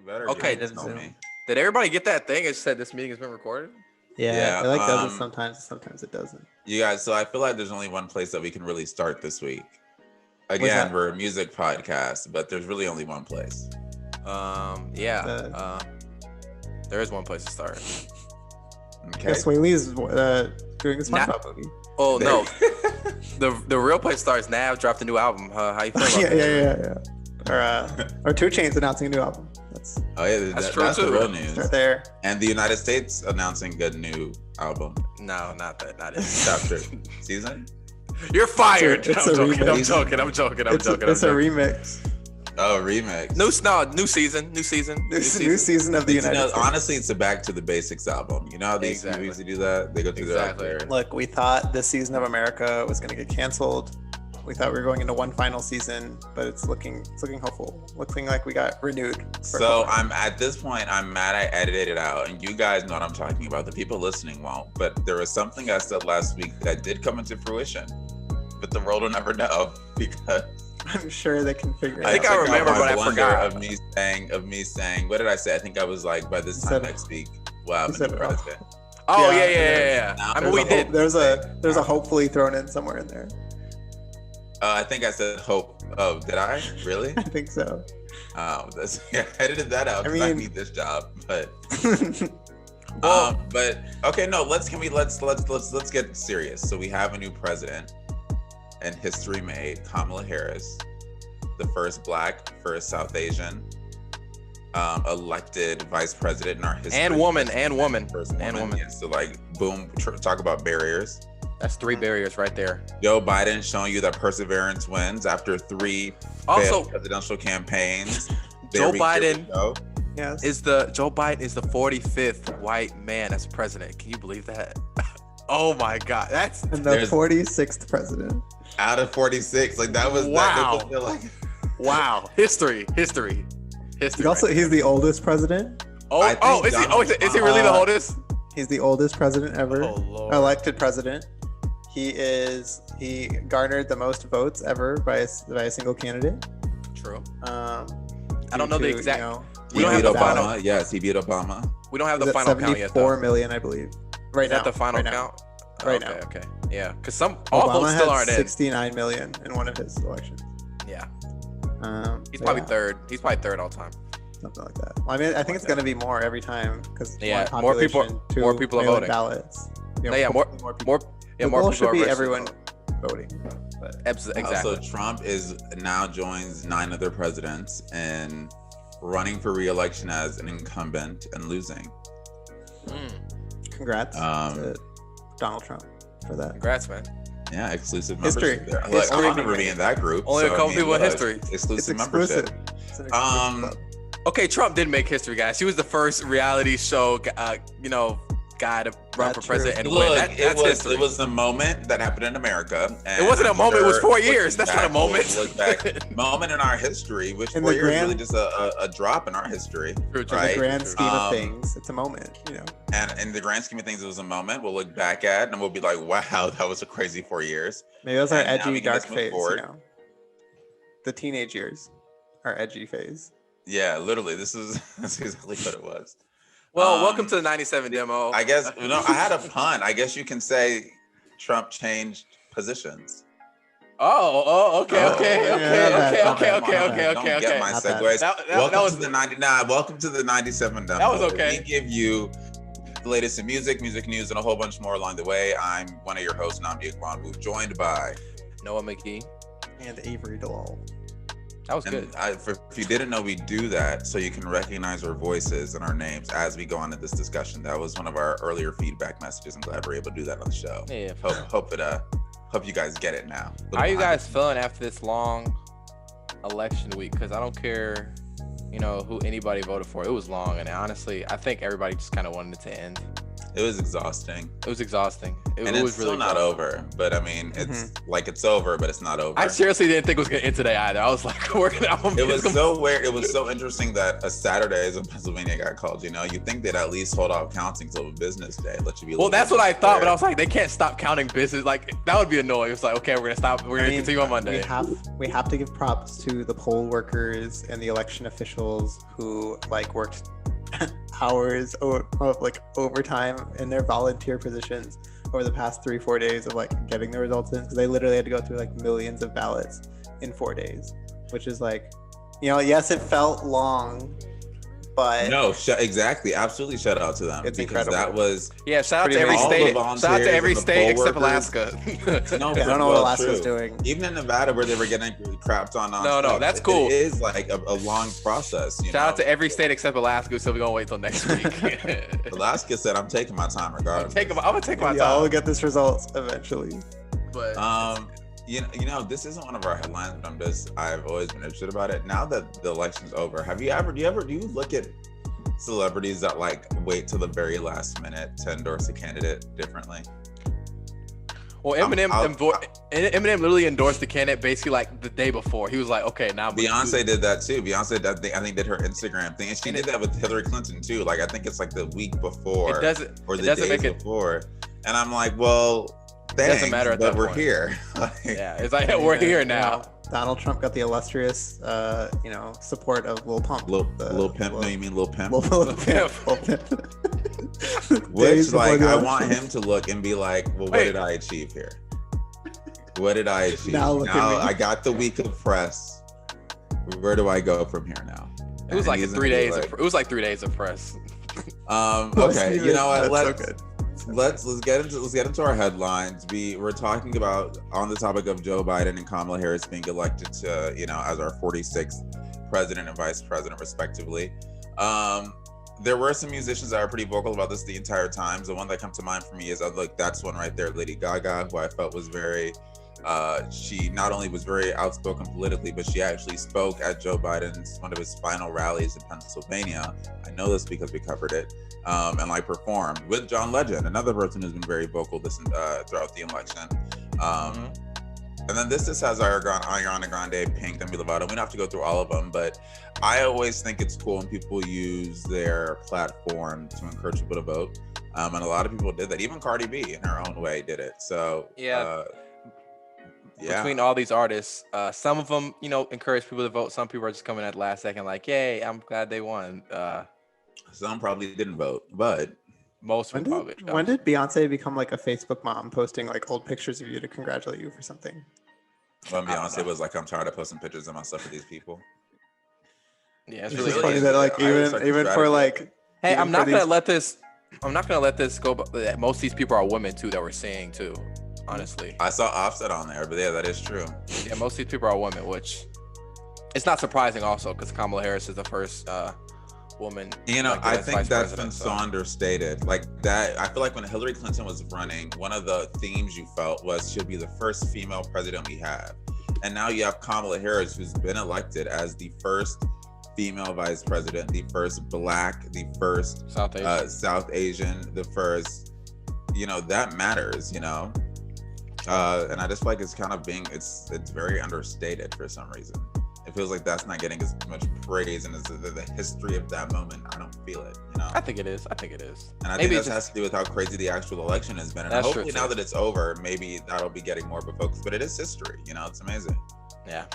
You better. Okay, tell me. Did everybody get that thing? It said this meeting has been recorded. Yeah, it like does it sometimes it doesn't. You guys, so I feel like there's only one place that we can really start this week. Again, we're a music podcast, but there's really only one place. There is one place to start. Okay. Yeah, Sway Lee is doing his SpongeBob movie. Oh no, the real place starts. Nav dropped a new album. How you feel about that? Yeah. Or 2 Chainz announcing a new album. That's true too. The real news. Right there. And the United States announcing a new album. No, not that. Not it. Chapter season. You're fired. It's I'm a joking. remix. I'm joking. It's a remix. Oh, remix. New season. New season of the United States. Honestly, it's a Back to the Basics album. You know how these movies do that? They go through their Look, we thought this season of America was going to get canceled. We thought we were going into one final season, but it's looking hopeful. Looking like we got renewed. So I'm at this point, I'm mad I edited it out, and you guys know what I'm talking about. The people listening won't, but there was something I said last week that did come into fruition, but the world will never know because I'm sure they can figure it out. I think I remember, but I forgot. Of me saying, what did I say? I think I was like, by this time next week, wow, I'm the new president. Oh yeah. I mean, we did. There's a hopefully thrown in somewhere in there. I think I said hope. Oh, did I? Really? I think so. I edited that out because I need this job. But but okay, no. Let's get serious. So we have a new president, and history made. Kamala Harris, the first Black, first South Asian elected vice president in our history. And woman. First woman. Yeah, so like, boom. Talk about barriers. That's 3 barriers right there. Joe Biden showing you that perseverance wins after 3 failed presidential campaigns. Joe Biden is the 45th white man as president. Can you believe that? Oh my God, that's and the 46th president out of 46. Like that was wow. That wow, history. He's the oldest president. Is he really the oldest? He's the oldest president ever. Elected president. He garnered the most votes ever by a single candidate. True. I don't know the exact. We don't have the final. Yes, he beat Obama. We don't have the final count yet. 74 million, I believe. Right now. Is that the final count? Right now. Okay. Yeah, because all Obama votes still aren't in. 69 million in one of his elections. Yeah. He's probably third. He's probably third all time. Something like that. Well, I mean, I think it's going to be more every time because more people are voting. Ballots. More people. The goal should be everyone voting. But. Exactly. So Trump now joins 9 other presidents in running for re-election as an incumbent and losing. Congrats to Donald Trump for that. Congrats, man. Yeah, exclusive history. Membership there. Like, I'll never be in that group. Only a couple people in history. Exclusive membership. It's an exclusive club. Okay, Trump did make history, guys. He was the first reality show, guy to run for president and win. That's history. It was the moment that happened in America. And it wasn't a moment. It was 4 years. That's not a moment. Look back, moment in our history, which 4 years is really just a drop in our history. True. Right? In the grand scheme of things, it's a moment, And in the grand scheme of things, it was a moment we'll look back at and we'll be like, wow, that was a crazy 4 years. Maybe that was our edgy, dark phase, The teenage years, our edgy phase. Yeah, literally, that's exactly what it was. Well, welcome to the 97 demo. I guess, I had a pun. I guess you can say Trump changed positions. Okay. Don't get my segues. Welcome to the 99. Welcome to the 97 demo. That was okay. We give you the latest in music news, and a whole bunch more along the way. I'm one of your hosts, Nnamdi, joined by Noah McGee and Avery Dalal. That was good. If you didn't know, we do that so you can recognize our voices and our names as we go on in this discussion. That was one of our earlier feedback messages. I'm glad we're able to do that on the show. Yeah. Hope you guys get it now. How are you guys feeling after this long election week? Because I don't care, who anybody voted for. It was long, and honestly, I think everybody just kind of wanted it to end. It was exhausting. It was exhausting. And it it's was still really not exhausting. over. But I mean, it's like it's over, but it's not over. I seriously didn't think it was gonna end today either. I was like, it was so weird. It was so interesting that a Saturday in Pennsylvania got called. You know, you think they'd at least hold off counting till a business day. Let you be. Well, that's what I thought, but I was like, they can't stop counting business. Like that would be annoying. It's like, okay, we're gonna stop. We're gonna continue on Monday. We have to give props to the poll workers and the election officials who like worked hours of like overtime in their volunteer positions over the past 3-4 days of like getting the results in, because they literally had to go through like millions of ballots in 4 days, which is like, you know, yes, it felt long, but no, exactly, absolutely. Shout out to them, it's because incredible. That was shout out to every state. Shout out to every state except Alaska. No, I don't know what Alaska's doing. Even in Nevada, where they were getting crapped on. No, that's cool. It is like a long process. Shout out to every state except Alaska. So we're gonna wait till next week. Alaska said, "I'm taking my time, regardless. I'm gonna take my time. I'll get this results eventually." But you know, this isn't one of our headlines, but I've always been interested about it. Now that the election's over, do you look at celebrities that like wait till the very last minute to endorse a candidate differently? Well, Eminem literally endorsed the candidate basically like the day before. He was like, okay, now Beyonce did that too. Beyonce, I think, did her Instagram thing, and she did that with Hillary Clinton too. Like I think it's like the week before or the days before. And I'm like, well, thanks, doesn't matter at but that we're point. Here. Yeah, it's like we're here now. Donald Trump got the illustrious, support of Lil Pump. Lil Pimp? No, you mean Lil Pimp? Lil Pimp. Which, like, I want him to look and be like, well, what did I achieve here? What did I achieve? Now I got the week of press. Where do I go from here now? It was like 3 days. It was like 3 days of press. Okay, you know what? Let's get into our headlines. We're talking about, on the topic of Joe Biden and Kamala Harris being elected to, as our 46th president and vice president, respectively. There were some musicians that are pretty vocal about this the entire time. The one that comes to mind for me is, that's one right there, Lady Gaga, who I felt was very, she not only was very outspoken politically, but she actually spoke at Joe Biden's, one of his final rallies in Pennsylvania. I know this because we covered it. And like performed with John Legend, another person who's been very vocal throughout the election. And then this has Ariana Grande, Pink, Demi Lovato. We don't have to go through all of them, but I always think it's cool when people use their platform to encourage people to vote. And a lot of people did that. Even Cardi B, in her own way, did it. So between all these artists, some of them, encourage people to vote. Some people are just coming at the last second, like, "Yay, I'm glad they won." Some probably didn't vote, but most when probably. When did Beyonce become like a Facebook mom, posting like old pictures of you to congratulate you for something? When Beyonce was like, "I'm tired of posting pictures of myself with these people." Yeah, it's really funny that like even for like. Hey, I'm not gonna let this go. But most of these people are women too that we're seeing too. Honestly, I saw Offset on there, but yeah, that is true. Yeah, most of these people are women, which it's not surprising also because Kamala Harris is the first woman. I think that's been so understated. Like that, I feel like when Hillary Clinton was running, one of the themes you felt was she'll be the first female president we have. And now you have Kamala Harris, who's been elected as the first female vice president, the first Black, the first South Asian, the first, that matters, and I just feel like it's kind of it's very understated for some reason. It feels like that's not getting as much praise, and the history of that moment, I don't feel it, I think it is. And I think that has to do with how crazy the actual election has been. And hopefully now that it's over, maybe that'll be getting more of a focus. But it is history, it's amazing. Yeah.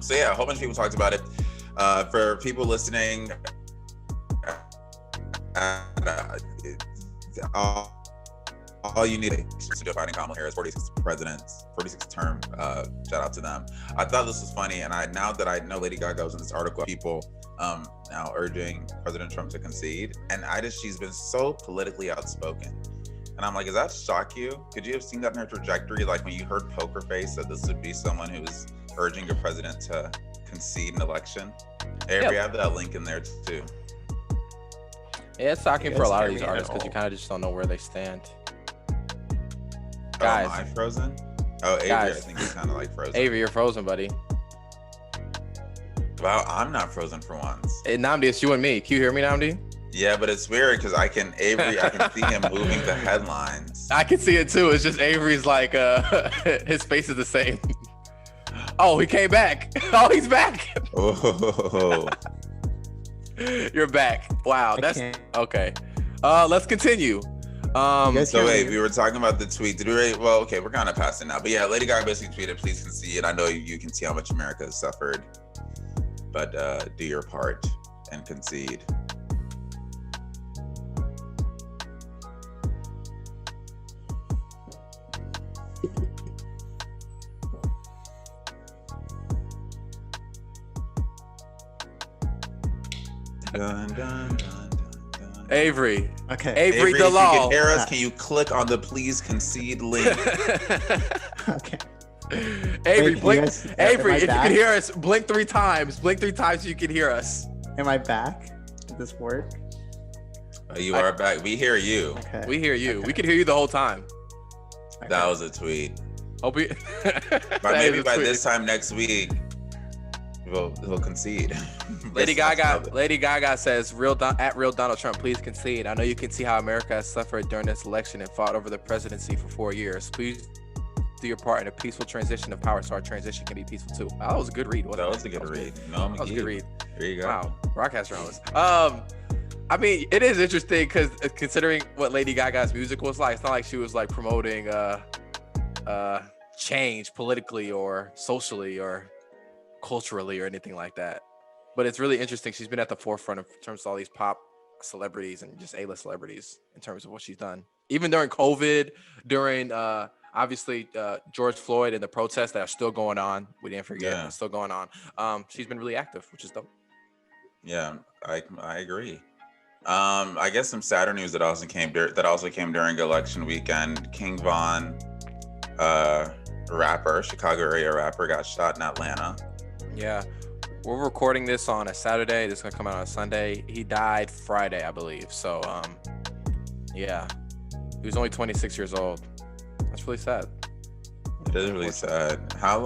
So yeah, a whole bunch of people talked about it. For people listening, all you need is Joe Biden, Kamala Harris, 46th term. Shout out to them. I thought this was funny, and now that I know Lady Gaga was in this article, people now urging President Trump to concede, and she's been so politically outspoken, and I'm like, does that shock you? Could you have seen that in her trajectory? Like when you heard Poker Face that this would be someone who was urging a president to concede an election. Avery, I have that link in there too. Yeah, it's shocking for a lot of these artists because you kind of just don't know where they stand. Guys, am I frozen? Oh, Avery, I think he's kind of like frozen. Avery, you're frozen, buddy. Wow, I'm not frozen for once. Hey, Nnamdi, it's you and me. Can you hear me, Nnamdi? Yeah, but it's weird because I can see him moving the headlines. I can see it too. It's just Avery's like his face is the same. Oh, he came back. Oh, he's back. Oh. You're back. Wow, that's okay. Let's continue. So wait, we were talking about the tweet. Did we already? Well, okay, we're kind of past it now. But yeah, Lady Gaga basically tweeted, "Please concede." I know you can see how much America has suffered, but do your part and concede. Dun, dun, dun, dun, dun. Avery. Okay. Avery If the you law. can hear us, can you click on the please concede link? Okay. Avery, Wait, blink. guys, Avery, am I if you back? can hear us, blink 3 times. Blink 3 times so you can hear us. Am I back? Did this work? You are back. We hear you. Okay. We hear you. Okay. We can hear you the whole time. Okay. That was a tweet. Hope we. But maybe by this time next week, he'll concede. Lady Gaga says, at real Donald Trump, please concede. I know you can see how America has suffered during this election and fought over the presidency for 4 years. Please do your part in a peaceful transition of power so our transition can be peaceful too. Wow, that was a good read. That was a good read. That was a good read. There you go. Wow, broadcast journalist. I mean, it is interesting because considering what Lady Gaga's music was like, it's not like she was like promoting change politically or socially or culturally or anything like that. But it's really interesting. She's been at the forefront in terms of all these pop celebrities and just A-list celebrities in terms of what she's done. Even during COVID, during obviously George Floyd and the protests that are still going on. We didn't forget, it's still going on. She's been really active, which is dope. Yeah, I agree. I guess some sadder news that also came during election weekend. King Von, Chicago area rapper, got shot in Atlanta. Yeah, we're recording this on a Saturday. This is gonna come out on a Sunday. He died Friday, I believe. So, yeah, he was only 26 years old. That's really sad. It is really sad. How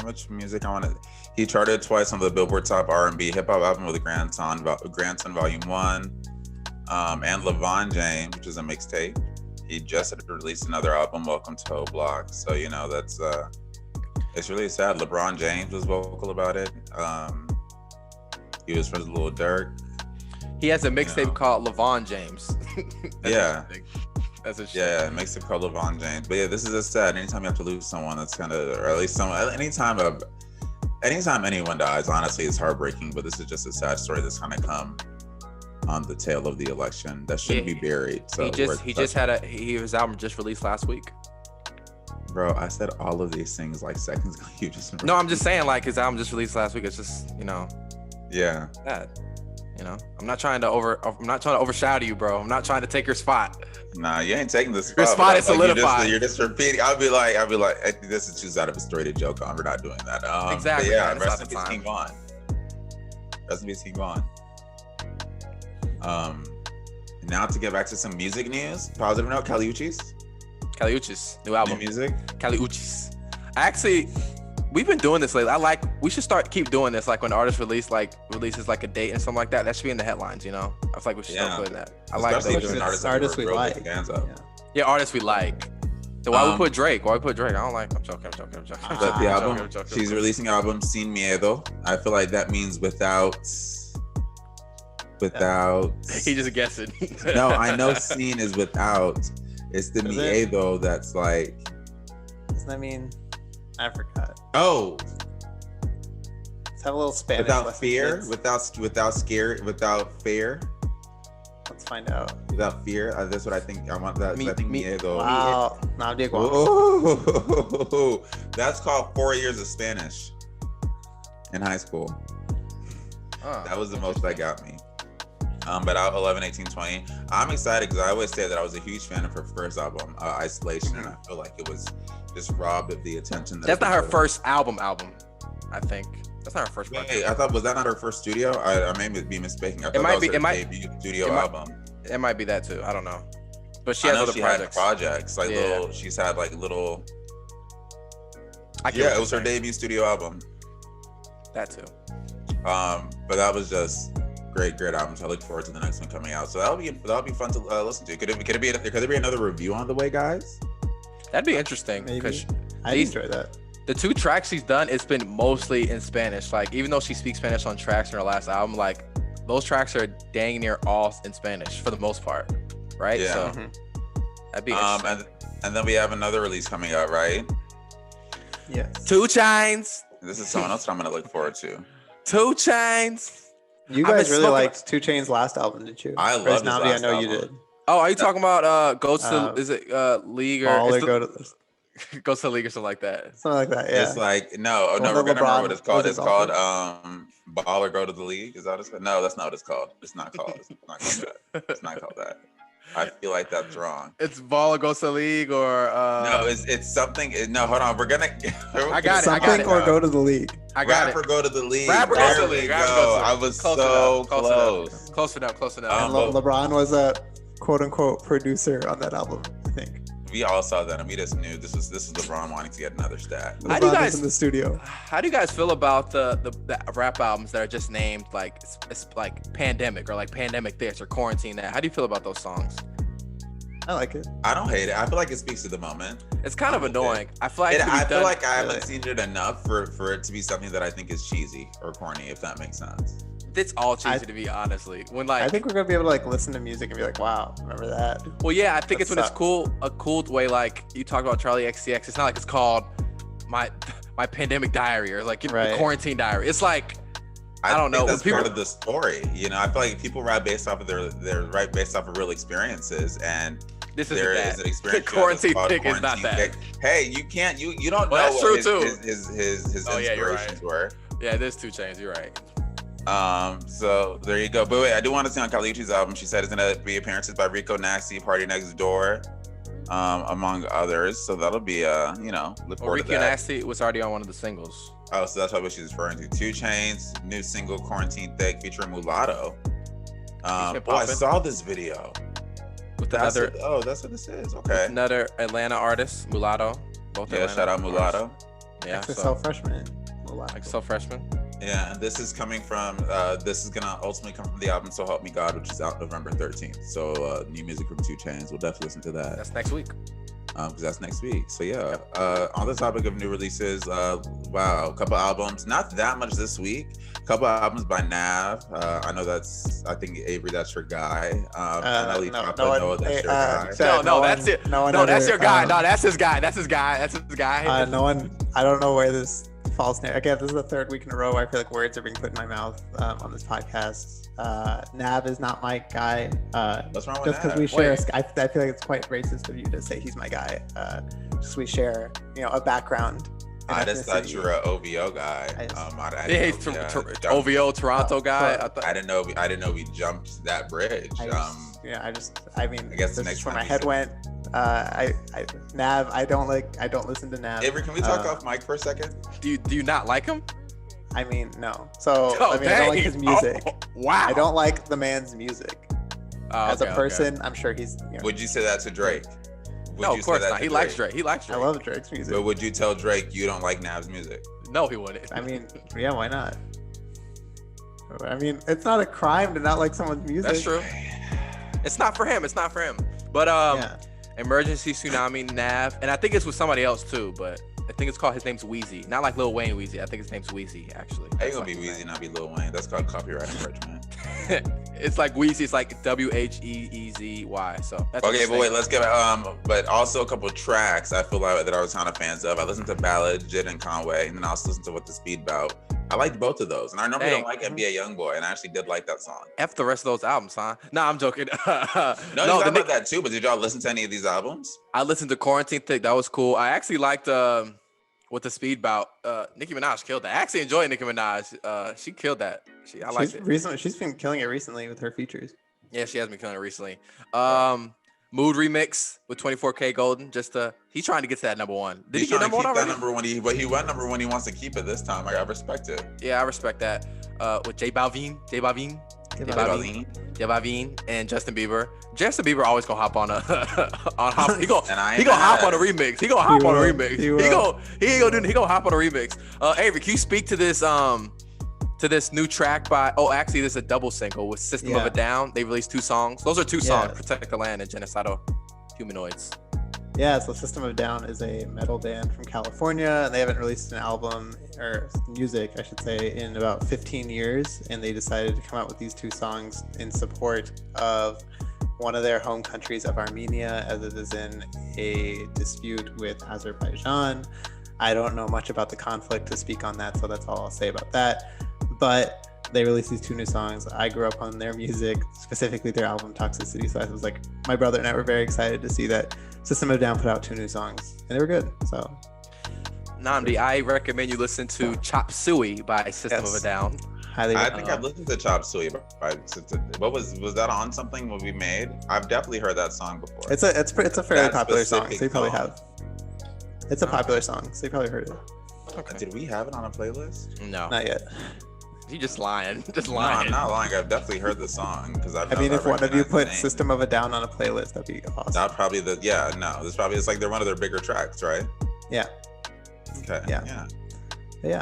much music I want to? He charted twice on the Billboard Top R&B Hip Hop album with Grandson Volume 1, and LeVon James, which is a mixtape. He just had released another album, Welcome to O Block. So that's it's really sad. LeBron James was vocal about it. He was friends with Lil Durk. He has a mixtape called LeVon James. Yeah. That's a shit. Yeah, it makes it called LeVon James. But yeah, this is just sad. Anytime you have to lose someone, that's kind of, or at least someone, anytime anyone dies, honestly, it's heartbreaking. But this is just a sad story that's kind of come on the tail of the election that shouldn't be buried. So his album just released last week. Bro, I said all of these things like seconds ago. You just no, I'm just saying like his album just released last week. It's just yeah. That I'm not trying to overshadow you, bro. I'm not trying to take your spot. Nah, you ain't taking the spot. Your spot is solidified. You're just repeating. I'll be like, this is just out of a story to joke on. We're not doing that. Exactly. Yeah, rest in peace, King Von. Rest in peace, King Von. Now to get back to some music news. Positive note, Kali Uchis, new album. New music. Kali Uchis. We've been doing this lately. We should keep doing this. Like when artists releases like a date and something like that. That should be in the headlines, I feel like we should start putting that. Especially artists we like. Yeah, artists we like. So why we put Drake? I don't like. I'm joking. But the album, she's releasing an album, Sin Miedo. I feel like that means without. He just guessing. No, I know sin is without. It's the miedo that's like. Doesn't that mean? I forgot. Oh. Let's have a little Spanish. Without fear, without fear. Let's find out. Without fear, that's what I think. I want that. I think miedo. Wow. Oh, that's called 4 years of Spanish in high school. That was the most that got me. But out 11, 18, 20. I'm excited because I always say that I was a huge fan of her first album, Isolation, and I feel like it was just robbed of the attention. That's not her first album, I think. That's not her first project. Wait, was that not her first studio? I may be mistaken. I thought that was her debut studio album. It might be that too. I don't know. But she has other projects. Had projects like little. She's had like little. It was her debut studio album. That too. But that was just. Great albums. I look forward to the next one coming out. So that'll be fun to listen to. Could there be another review on the way, guys? That'd be interesting. Maybe. I enjoy that. The 2 tracks she's done, it's been mostly in Spanish. Like, even though she speaks Spanish on tracks in her last album, like those tracks are dang near all in Spanish for the most part, right? Yeah. So that'd be interesting. And then we have another release coming out, right? Yes. 2 Chainz. This is someone else that I'm gonna look forward to. 2 Chainz. You guys really liked 2 Chainz' last album, did you? I love Nnamdi. I know you did. Oh, are you talking about Goes to is it League or Goes to League or something like that? Something like that, yeah. It's like no, we're gonna remember what it's called. It's called Ball or Go to the League. Is that what it's called? No, that's not what it's called. It's not called that. It's not called that. I feel like that's wrong. It's Ball or Goes to the League or no, it's something. No, hold on. We're gonna. I got it. Something or Go to the League. I got Rapper it. Go to the League. Rapper there Go to the we League. go. I was so close. Close enough. And LeBron was a quote unquote producer on that album, I think. We all saw that, and we just knew this is LeBron wanting to get another stat. How do you guys in the studio? How do you guys feel about the rap albums that are just named like it's like Pandemic or like Pandemic this or Quarantine that? How do you feel about those songs? I like it. I don't hate it. I feel like it speaks to the moment. It's kind of annoying. I feel like I feel like I haven't seen it enough for it to be something that I think is cheesy or corny, if that makes sense. It's all cheesy to me, honestly. When like I think we're gonna be able to like listen to music and be like, wow, remember that? Well, yeah, I think it's when it's cool, a cool way. Like you talk about Charlie XCX. It's not like it's called my Pandemic Diary or like the Quarantine Diary. It's like I don't know. That's part of the story. You know, I feel like people rap based off of their right based off of real experiences, and this there is an experience. The quarantine thing is not that. Hey, you can't. You don't know what his inspirations were. Yeah, there's 2 Chainz. You're right. So there you go. But wait, I do want to see on Kalichi's album. She said it's gonna be appearances by Rico Nasty, Party Next Door, among others. So that'll be look forward to that. Rico Nasty was already on one of the singles. Oh, so that's what she's referring to. 2 Chainz, new single Quarantine Thick featuring Mulatto. I saw this video. With that's what this is. Okay. Another Atlanta artist, Mulatto. Both Atlanta shout out Mulatto. Yeah. XXL freshman. XXL freshman. Yeah, and this is coming from this is gonna ultimately come from the album So Help Me God, which is out November 13th. So new music from 2 Chainz. We'll definitely listen to that. That's next week. Because that's next week. So yeah, on the topic of new releases, wow, a couple albums, not that much this week. A couple albums by Nav. I know I think Avery, that's your guy. That's your guy. No, that's his guy. That's his guy. No one. I don't know where this false narrative. Again, this is the 3rd week in a row where I feel like words are being put in my mouth on this podcast. Nav is not my guy. What's wrong with just because we share, I feel like it's quite racist of you to say he's my guy. Just we share, a background. I just thought you were an OVO guy. OVO Toronto guy. I didn't know we jumped that bridge. I guess the next where my time head went. Nav, I don't listen to Nav. Avery, can we talk off mic for a second? Do you not like him? I mean, no. So I don't like his music. Wow. I don't like the man's music. As a person, I'm sure he's. Would you say that to Drake? No, of course not. He likes Drake. I love Drake's music. But would you tell Drake you don't like Nav's music? No, he wouldn't. I mean, yeah, why not? I mean, it's not a crime to not like someone's music. That's true. It's not for him. But Emergency Tsunami, Nav, and I think it's with somebody else too. But I think it's called. His name's Wheezy, not like Lil Wayne Wheezy. I think his name's Wheezy actually. Ain't gonna be Wheezy, not be Lil Wayne. That's called copyright infringement. It's like Wheezy. It's like WHEEZY. So that's okay. But wait, let's get but also a couple of tracks I feel like that I was kind of fans of. I listened to Ballad, Jid and Conway, and then I also listened to What the Speed Bout. I liked both of those, and I normally don't like NBA YoungBoy, and I actually did like that song. F the rest of those albums, huh? No, I'm joking. No, you talked about that too. But did y'all listen to any of these albums? I listened to Quarantine Thick. That was cool. I actually liked What the Speed Bout. Nicki Minaj killed that. I actually enjoyed Nicki Minaj. She killed that. I liked it. She's been killing it recently with her features. Yeah, she has been killing it recently. Mood remix with 24K Golden. He's trying to get to that number 1. Did he get number 1 already? He went number 1. He wants to keep it this time. I respect it. Yeah, I respect that. With J Balvin, and Justin Bieber. Justin Bieber always gonna hop on he gonna hop on a remix. He gonna hop on a remix. He gonna hop on a remix. Avery, can you speak to this to this new track by, actually this is a double single with System of a Down. They released 2 songs. Those are 2 songs, Protect the Land and Genocidal Humanoids. Yeah, so System of a Down is a metal band from California, and they haven't released an album, or music, I should say, in about 15 years, and they decided to come out with these 2 songs in support of one of their home countries of Armenia, as it is in a dispute with Azerbaijan. I don't know much about the conflict to speak on that, so that's all I'll say about that. But they released these 2 new songs. I grew up on their music, specifically their album Toxicity. So I was like, my brother and I were very excited to see that System of a Down put out 2 new songs, and they were good. So, Nnamdi, I recommend you listen to Chop Suey by System of a Down. I think I've listened to Chop Suey. What was that on something when we made? I've definitely heard that song before. It's a fairly popular song, so you probably have. It's a popular song, so you probably heard it. Okay. Did we have it on a playlist? No, not yet. You just lying. No, I'm not lying. I've definitely heard the song because I mean, if one of you put System of a Down on a playlist, that'd be awesome. That probably it's like they're one of their bigger tracks, right? Yeah. Okay. Yeah.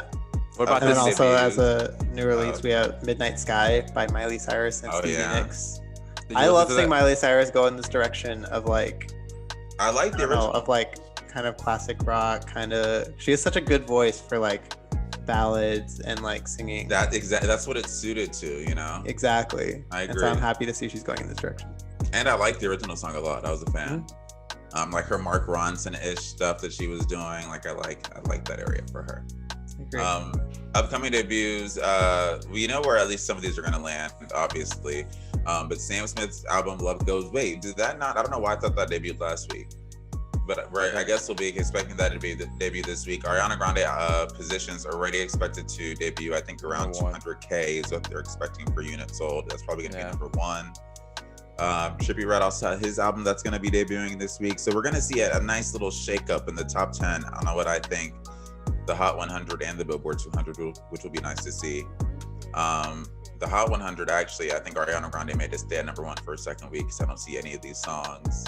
What about and this? And also, as a new release, we have Midnight Sky by Miley Cyrus and Stevie Nicks. I love seeing Miley Cyrus go in this direction of like. I like the original. Of like kind of classic rock, she has such a good voice for like ballads and like singing. That's what it's suited to, you know. Exactly. I agree. And so I'm happy to see she's going in this direction. And I like the original song a lot. I was a fan. Like her Mark Ronson-ish stuff that she was doing. Like I like that area for her. Upcoming debuts, we know where at least some of these are gonna land, obviously. But Sam Smith's album Love Goes. Wait, did that not? I don't know why I thought that debuted last week. But I guess we'll be expecting that to be the debut this week. Ariana Grande Positions already expected to debut. I think around 200K is what they're expecting per unit sold. That's probably going to be number 1. Trippie Redd also had his album that's going to be debuting this week. So we're going to see a nice little shakeup in the top 10. I don't know what I think. The Hot 100 and the Billboard 200, which will be nice to see. The Hot 100, actually, I think Ariana Grande made it stay at number 1 for a second week because I don't see any of these songs.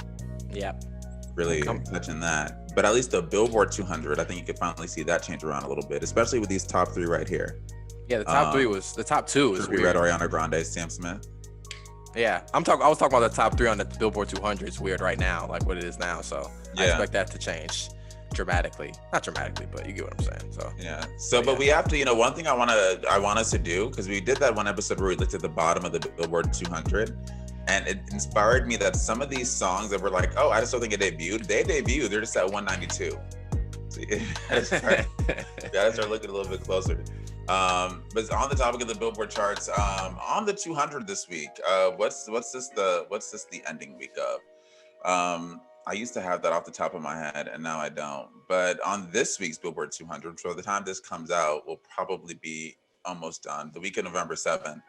Really touching that, but at least the Billboard 200, I think you could finally see that change around a little bit, especially with these top 3 right here. Yeah, the top 3 was the top 2 was weird. Ariana Grande, Sam Smith. Yeah, I was talking about the top 3 on the Billboard 200. It's weird right now, like what it is now. So I expect that to change dramatically. Not dramatically, but you get what I'm saying. So yeah. But we have to, one thing I want us to do, because we did that one episode where we looked at the bottom of the Billboard 200. And it inspired me that some of these songs that were like, oh, I just don't think it debuted. They debuted. They're just at 192. So you gotta start looking a little bit closer. But on the topic of the Billboard charts, on the 200 this week, what's this the ending week of? I used to have that off the top of my head, and now I don't. But on this week's Billboard 200, so by the time this comes out, will probably be almost done. The week of November 7th.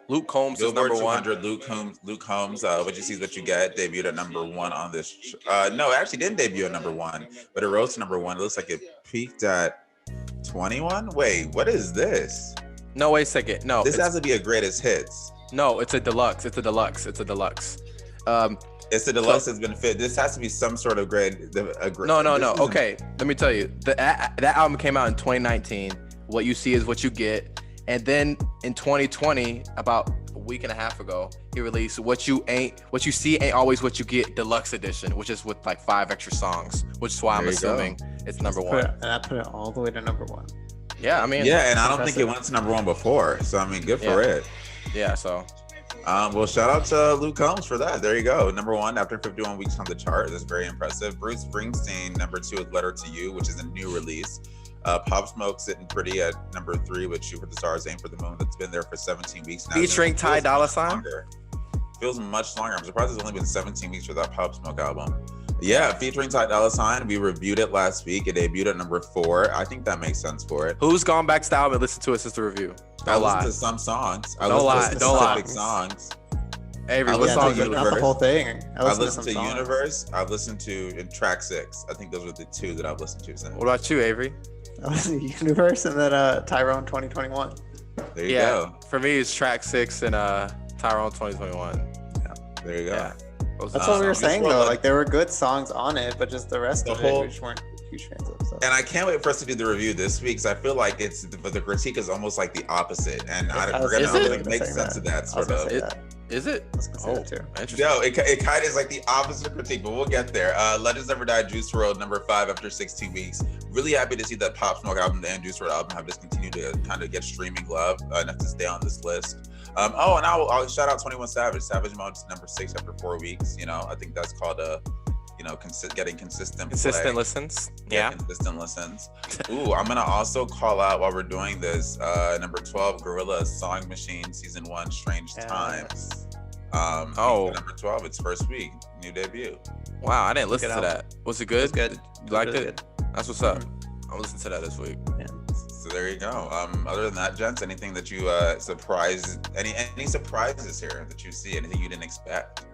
Luke Combs Billboard is number 200, 1. Luke Combs, What You See Is What You Get, debuted at number 1 on this. No, it actually didn't debut at number 1, but it rose to number 1. It looks like it peaked at 21. Wait, what is this? No, wait a second. No, this has to be a greatest hits. No, it's a deluxe. It's a deluxe. It's a deluxe. It's a deluxe that's been fit. This has to be some sort of grade. No. Okay, let me tell you. That album came out in 2019. What You See Is What You Get. And then in 2020, about a week and a half ago, he released What You See Ain't Always What You Get Deluxe Edition, which is with like 5 extra songs, which is why I'm assuming it's number 1. And I put it all the way to number 1. Yeah, I mean. Yeah, and I don't think it went to number 1 before. So, I mean, good for it. Yeah, so. Well, shout out to Luke Combs for that. There you go. Number 1 after 51 weeks on the chart. That's very impressive. Bruce Springsteen, number 2 with Letter to You, which is a new release. Pop Smoke sitting pretty at number 3 with Shoot for the Stars, Aim for the Moon. That's been there for 17 weeks now. Featuring Ty Dolla $ign. Feels much longer. I'm surprised it's only been 17 weeks for that Pop Smoke album. Yeah, featuring Ty Dolla $ign. We reviewed it last week. It debuted at number 4. I think that makes sense for it. Who's gone back to the album and listened to it since the review? I listened to some songs. Don't lie. Songs. Avery, what songs you listen to? The whole thing. I listened to Universe. I listened to track 6. I think those were the 2 that I've listened to since. What about you, Avery? That was the Universe and then Tyrone 2021. There you go. For me, it's track 6 and Tyrone 2021. Yeah. There you go. Yeah. That's what we were saying though. Like there were good songs on it, but just the rest of it, we just weren't huge fans of. So. And I can't wait for us to do the review this week because I feel like the critique is almost like the opposite, and we're gonna make sense of that sort of. Is it? I was gonna say that too. Interesting. No, it kind of is like the opposite critique, but we'll get there. Legends Never Die, Juice WRLD, number 5 after 16 weeks. Really happy to see that Pop Smoke album and Juice WRLD album have just continued to kind of get streaming love enough to stay on this list. And I'll shout out 21 Savage. Savage Mode's number 6 after 4 weeks. You know, I think that's called getting consistent listens. Yeah. Consistent listens. Ooh, I'm gonna also call out while we're doing this, number 12, Gorillaz Song Machine Season 1, Strange Times. Number 12, its first week, new debut. Wow, I didn't listen to that. Was it good? It was good. You liked really it? Good. That's what's up. I'll listen to that this week. Yeah. So there you go. Other than that, gents, anything that you any surprises here that you see? Anything you didn't expect?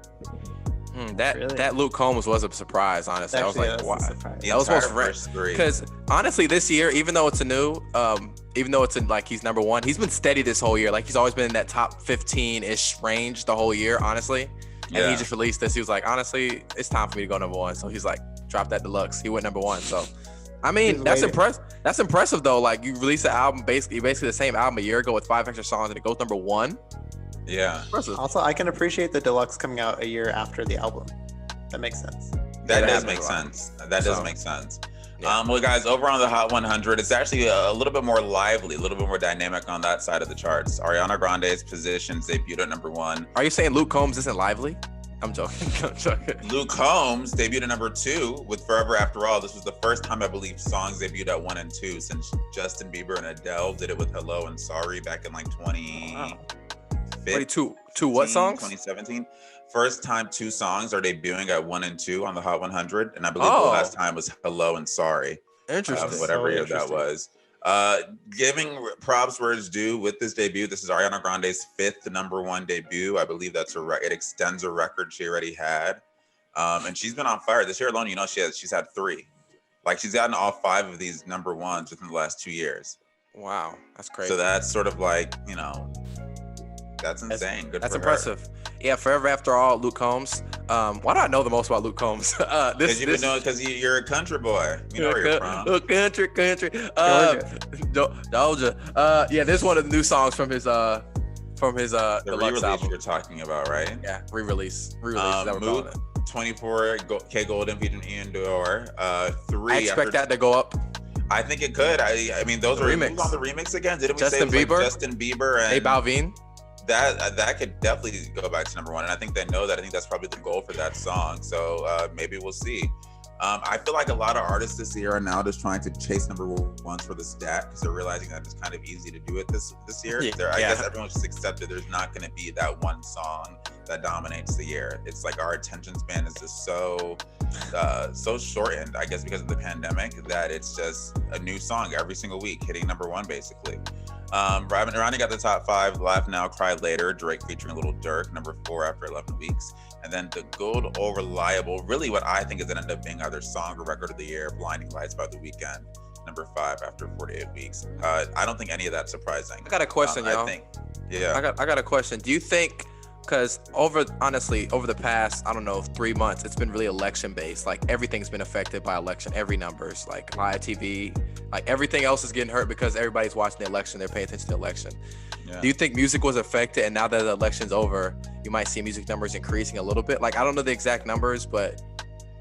That Luke Combs was a surprise, honestly. Actually, I was like, wow. The That was entire most first 3. because honestly, this year, even though it's like he's number 1, he's been steady this whole year. Like he's always been in that top 15-ish range the whole year, honestly. And he just released this. He was like, honestly, it's time for me to go number 1. So he's like, drop that deluxe. He went number 1. So, I mean, that's impressive. That's impressive though. Like you released the album basically the same album a year ago with 5 extra songs, and it goes number 1. Yeah. Impressive. Also, I can appreciate the deluxe coming out a year after the album. That makes sense. That does make sense. Yeah. Well, guys, over on the Hot 100, it's actually a little bit more lively, a little bit more dynamic on that side of the charts. Ariana Grande's Positions debuted at number 1. Are you saying Luke Combs isn't lively? I'm joking. Luke Combs debuted at number 2 with Forever After All. This was the first time, I believe, songs debuted at 1 and 2 since Justin Bieber and Adele did it with Hello and Sorry back in like 2015. Two what songs? 2017. First time 2 songs are debuting at 1 and 2 on the Hot 100, and I believe the last time was Hello and Sorry. Interesting. Whatever year that was. Giving props where it's due with this debut. This is Ariana Grande's 5th number 1 debut. I believe that's it extends a record she already had. And she's been on fire this year alone. You know, she's had 3. Like she's gotten all 5 of these number 1s within the last 2 years. Wow, that's crazy. So that's sort of like, you know, that's insane. That's impressive. Her. Yeah, Forever After All, Luke Combs. Why do I know the most about Luke Combs? Because you're a country boy. You know where you're from. Country. Georgia. Yeah, this is one of the new songs from his the deluxe album you're talking about, right? Yeah, re-release. Mood 24K Golden featuring Ian Dior. 3. I expect that to go up. I think it could. I mean, those are remix. On the remix again. Didn't we Justin say Bieber? Like Justin Bieber and A Balvin. That could definitely go back to number 1, and I think they know that. I think that's probably the goal for that song. So maybe we'll see. I feel like a lot of artists this year are now just trying to chase number 1s for the stat because they're realizing that it's kind of easy to do it this year. I guess everyone's just accepted there's not going to be that one song that dominates the year. It's like our attention span is just so shortened, I guess, because of the pandemic, that it's just a new song every single week hitting number 1 basically. Ronnie got the top 5, Laugh Now, Cry Later, Drake featuring Little Durk, number 4 after 11 weeks. And then the good old reliable, really what I think is going to end up being either song or record of the year, Blinding Lights by The Weeknd, number 5 after 48 weeks. I don't think any of that's surprising. I got a question, y'all. I got a question. Do you think, because over the past, I don't know, 3 months, it's been really election based. Like everything's been affected by election, every numbers, like live TV, like everything else is getting hurt because everybody's watching the election. They're paying attention to the election. Yeah. Do you think music was affected, and now that the election's over, you might see music numbers increasing a little bit? Like, I don't know the exact numbers, but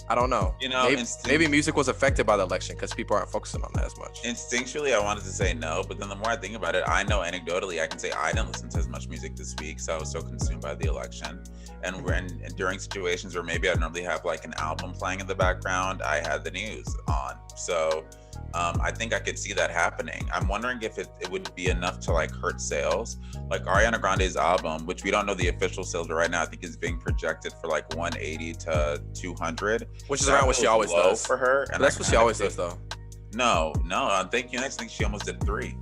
I don't know. You know, maybe music was affected by the election because people aren't focusing on that as much. Instinctually, I wanted to say no, but then the more I think about it, I know anecdotally I can say I didn't listen to as much music this week, so I was so consumed by the election. And during situations where maybe I'd normally have like an album playing in the background, I had the news on. So I think I could see that happening. I'm wondering if it would be enough to like hurt sales. Like Ariana Grande's album, which we don't know the official sales right now, I think is being projected for like 180 to 200. Which is around what she always does for her. And that's what she always does though. No, thank you. Next thing she almost did 3.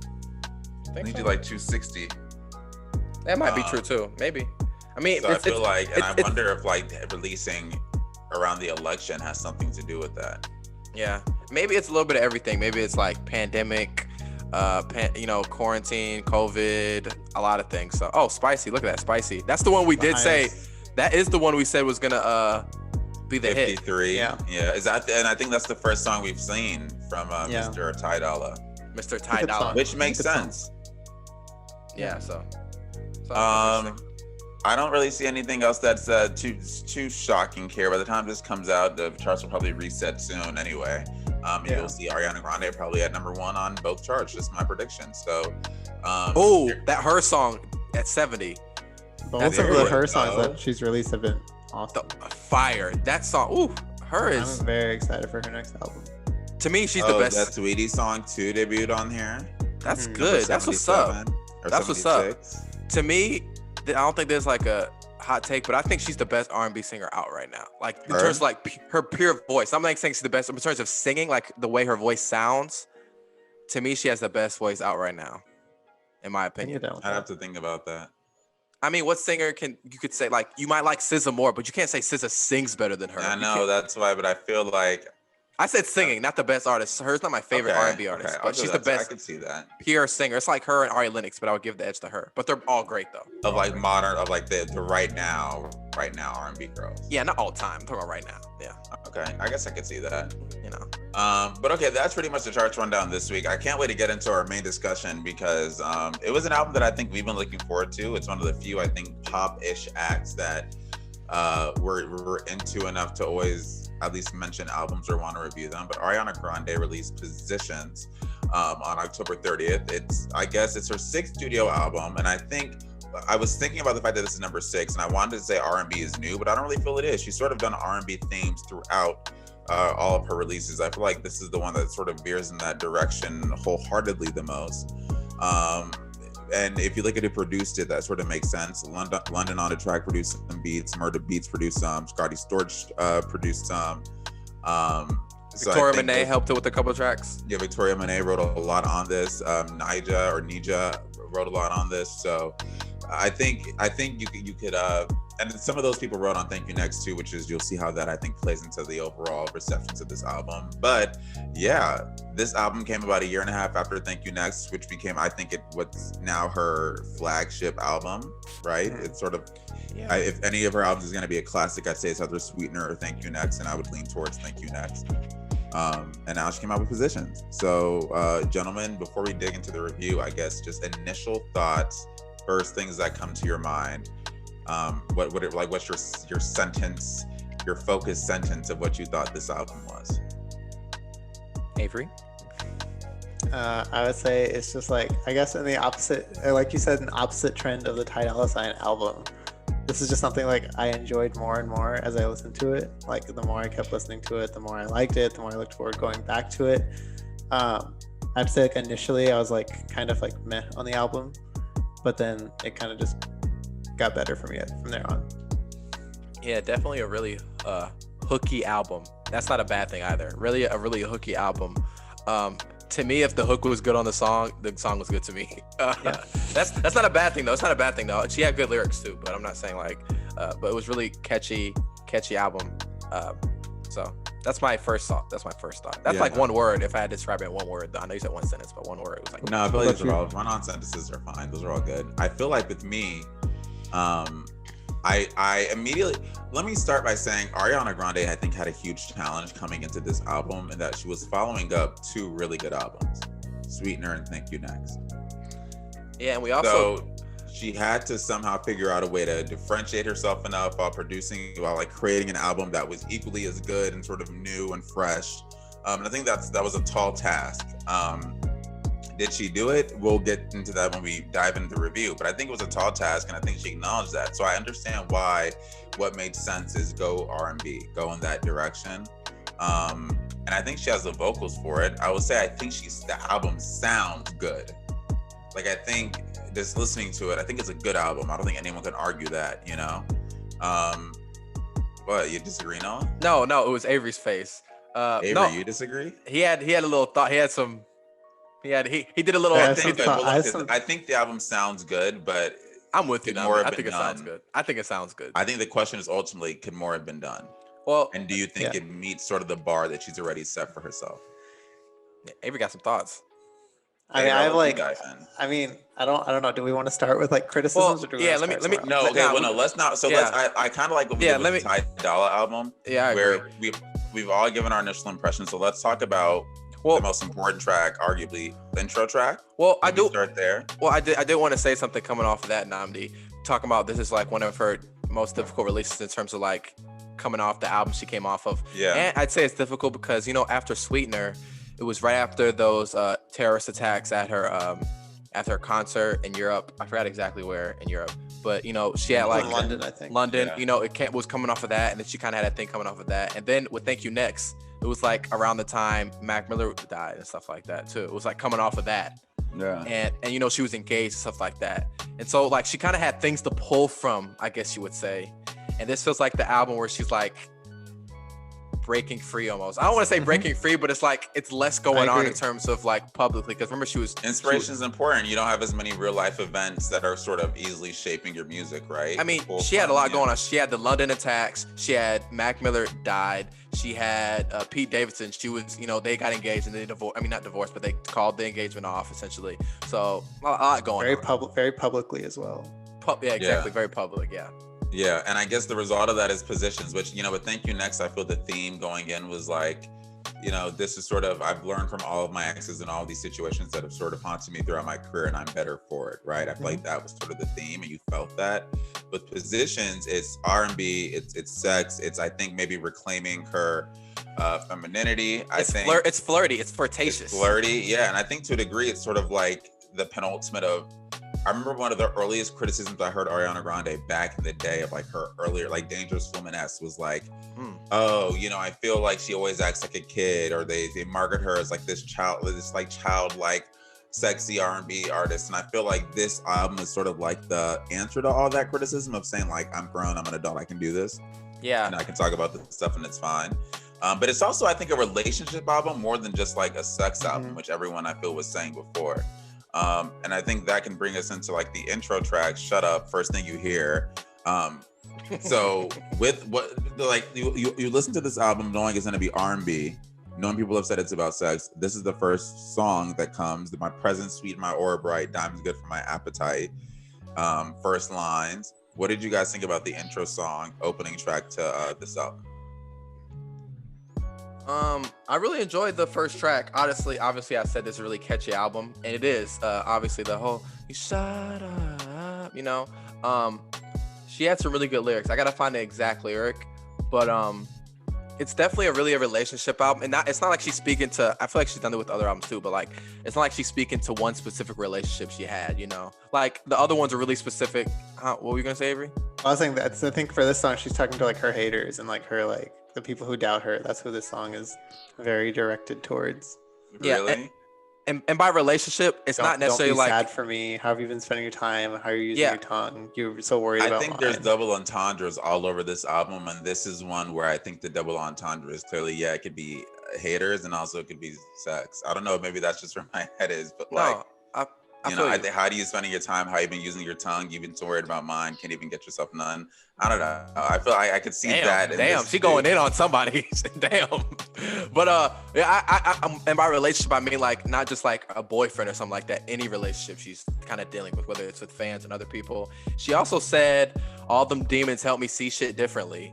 I think she did like 260. That might be true too. Maybe. I mean, so I feel like, and I wonder if like releasing around the election has something to do with that. Yeah, maybe it's a little bit of everything. Maybe it's like pandemic, quarantine, COVID, a lot of things. So, Spicy, look at that, Spicy. That's the one we did say. That is the one we said was gonna be the hit. 53. Yeah. Is that? And I think that's the first song we've seen from Yeah. Mr. Ty Dolla, Mr. Ty Good Dolla. song. which makes Good song. sense. Yeah, so I don't really see anything else that's too shocking here. By the time this comes out, the charts will probably reset soon anyway. Yeah. You'll see Ariana Grande probably at number 1 on both charts. Just my prediction. So, that her song at 70, Both There of we her go. songs that she's released have been the awesome. fire. That song, her is I'm very excited for her next album. to me, she's the best. That Sweetie song too debuted on here. That's Mhm. good. That's what's up. 77 or That's what's up. 76. To me, I don't think there's like a hot take, but I think she's the best R&B singer out right now. Like in Her? terms of like her pure voice. I'm not saying she's the best in terms of singing, like the way her voice sounds. To me, she has the best voice out right now, in my I opinion. can get down with I'd that. have to think about that. I mean, what singer you could say like you might like SZA more, but you can't say SZA sings better than her. I You know can't- that's why, but I feel like I said singing, not the best artist. Her's not my favorite okay, R&B artist, okay, I'll but do she's the that too. I best could see that. pure singer. It's like her and Ari Lennox, but I would give the edge to her. But they're all great though. Of like modern, of like the right now R&B girls. Yeah, not all time. I'm talking about right now. Yeah, Okay, I guess I could see that. you know. But okay, that's pretty much the charts rundown this week. I can't wait to get into our main discussion because it was an album that I think we've been looking forward to. It's one of the few, I think, pop-ish acts that we're into enough to always at least mention albums or want to review them. But Ariana Grande released Positions on October 30th. I guess it's her 6th studio album, and I was thinking about the fact that this is number 6, and I wanted to say R&B is new, but I don't really feel it is. She's sort of done R&B themes throughout all of her releases. I feel like this is the one that sort of veers in that direction wholeheartedly the most. And if you look at who produced it, that sort of makes sense. London on the track produced some beats. Murder Beats produced some. Scotty Storch produced some. So Victoria Monet helped her with a couple of tracks. Yeah, Victoria Monet wrote a lot on this. Nija wrote a lot on this. So I think you could and some of those people wrote on Thank You Next too, which is you'll see how that I think plays into the overall reception to this album. But yeah, this album came about a year and a half after Thank You Next, which became what's now her flagship album, right? It's sort of if any of her albums is going to be a classic, I'd say it's either Sweetener or Thank You Next, and I would lean towards Thank You Next. And now she came out with Positions. So gentlemen, before we dig into the review, I guess just initial thoughts, first things that come to your mind. What's your sentence, your focused sentence of what you thought this album was? Avery. I would say it's just like, I guess in the opposite, like you said, an opposite trend of the Ty Dolla $ign album. This is just something like I enjoyed more and more as I listened to it. Like the more I kept listening to it, the more I liked it, the more I looked forward going back to it. I'd say like initially I was like kind of like meh on the album, but then it kind of just got better for me from there on. Yeah, definitely a really hooky album. That's not a bad thing either. Really a hooky album. To me, if the hook was good on the song was good to me. Yeah. That's not a bad thing though. It's not a bad thing though. She had good lyrics too, but I'm not saying like, but it was really catchy album. So that's my first thought. That's like one word. If I had to describe it in one word, I know you said one sentence, but one word. It was like No, I feel like those are all run-on sentences are fine. Those are all good. I feel like with me, I immediately, let me start by saying Ariana Grande, I think, had a huge challenge coming into this album, and that she was following up 2 really good albums, Sweetener and Thank You Next. Yeah, and we also So she had to somehow figure out a way to differentiate herself enough while like creating an album that was equally as good and sort of new and fresh. And I think that was a tall task. Did she do it? We'll get into that when we dive into the review, but I think it was a tall task, and I think she acknowledged that. So I understand why what made sense is go R&B, go in that direction. And I think she has the vocals for it. I would say I think the album sounds good. Like, I think just listening to it, I think it's a good album. I don't think anyone can argue that, you know? What, you disagree, Noah? No, it was Avery's face. Avery, No, you disagree? he had a little thought. He did a little. Yeah, I think the album sounds good, but I'm with you could now. more have I been think it done. sounds good. I think it sounds good. I think the question is ultimately, could more have been done? Well, And do you think it meets sort of the bar that she's already set for herself? Avery got some thoughts. I mean, Hey, I've I'll let you like, guys in. I mean, I don't know. Do we want to start with like criticisms or do we yeah, want to let me- start let me- somewhere else? No, okay, Nah, well, no, let's not. So yeah. I kind of like what we Yeah, did with let the Ty Dolla album, Yeah, I agree. where we've all given our initial impressions. So let's talk about Well, the most important track, arguably the intro track. well, I Maybe do. start there. Well, I did want to say something coming off of that, Nnamdi. Talking about this is like one of her most difficult releases in terms of like coming off the album she came off of. Yeah. And I'd say it's difficult because, you know, after Sweetener, it was right after those terrorist attacks at her concert in Europe. I forgot exactly where in Europe, but you know, she had like in London, I think. London, Yeah. you know, was coming off of that, and then she kind of had a thing coming off of that. And then with Thank You Next, it was like around the time Mac Miller died and stuff like that too. It was like coming off of that. Yeah. And you know, she was engaged and stuff like that. And so like she kind of had things to pull from, I guess you would say. And this feels like the album where she's like breaking free almost. I don't want to say breaking free, but it's like it's less going on in terms of like publicly. Because remember, Inspiration is important. You don't have as many real life events that are sort of easily shaping your music, right? I mean, Full she had a time, lot yeah. going on. She had the London attacks. She had Mac Miller died. She had Pete Davidson. She was, you know, they got engaged and they divorced. I mean, not divorced, but they called the engagement off essentially. So a lot going on. Very publicly as well. Yeah, exactly. Yeah. Very public. Yeah. Yeah, and I guess the result of that is positions, which, you know, but Thank You Next, I feel the theme going in was like, you know, this is sort of, I've learned from all of my exes and all these situations that have sort of haunted me throughout my career, and I'm better for it, right? I feel like that was sort of the theme, and you felt that. With Positions, it's R&B, it's sex, it's, I think, maybe reclaiming her femininity. It's flirty. It's flirtatious. It's flirty, yeah, and I think to a degree, it's sort of like the penultimate of, I remember one of the earliest criticisms I heard Ariana Grande back in the day of like her earlier, like Dangerous Woman-esque was like, oh, you know, I feel like she always acts like a kid, or they market her as like this childlike, sexy R&B artist. And I feel like this album is sort of like the answer to all that criticism of saying like, I'm grown, I'm an adult, I can do this. Yeah. And I can talk about this stuff and it's fine. But it's also, I think, a relationship album more than just like a sex album, which everyone I feel was saying before. And I think that can bring us into like the intro track, Shut Up, First Thing You Hear. So with what, like you listen to this album knowing it's going to be R&B, knowing people have said it's about sex. This is the first song that comes, my presence sweet, my aura bright, diamonds good for my appetite. First lines. What did you guys think about the intro song, opening track to this album? I really enjoyed the first track. Obviously, I said this is a really catchy album, and it is. Obviously, the whole "you shut up," you know. She had some really good lyrics. I gotta find the exact lyric, but it's definitely a relationship album, and it's not like she's speaking to. I feel like she's done it with other albums too, but like it's not like she's speaking to one specific relationship she had. You know, like the other ones are really specific. What were you gonna say, Avery? I was saying I think for this song, she's talking to like her haters and like her like the people who doubt her. That's who this song is very directed towards. Really? Yeah, and by relationship, it's not necessarily don't be like sad for me. How have you been spending your time? How are you using your tongue? You're so worried about I think there's double entendres all over this album, and this is one where I think the double entendre is clearly, yeah, it could be haters and also it could be sex. I don't know, maybe that's just where my head is, but like, I you know, I think, how do you spending your time? How you been using your tongue? You've been so worried about mine. Can't even get yourself none. I don't know. I feel I could see that. Damn, she going in on somebody. Damn. But yeah, I and by relationship I mean like not just like a boyfriend or something like that. Any relationship she's kind of dealing with, whether it's with fans and other people. She also said, "All them demons help me see shit differently.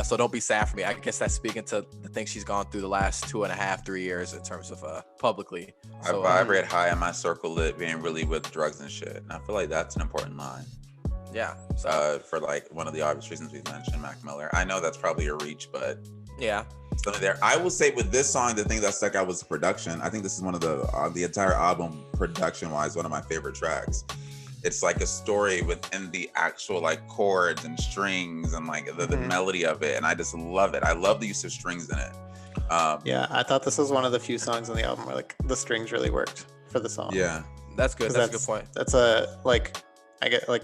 So don't be sad for me." I guess that's speaking to the things she's gone through the last 2.5, 3 years in terms of publicly. So, I vibrate high in my circle lit, being really with drugs and shit. And I feel like that's an important line. Yeah. So for like one of the obvious reasons we mentioned Mac Miller. I know that's probably a reach, but yeah. Something there. I will say with this song, the thing that stuck out was the production. I think this is one of the entire album production wise, one of my favorite tracks. It's like a story within the actual like chords and strings and like the melody of it. And I just love it. I love the use of strings in it. Yeah, I thought this was one of the few songs on the album where like the strings really worked for the song. Yeah. That's good. That's a good point. That's I get like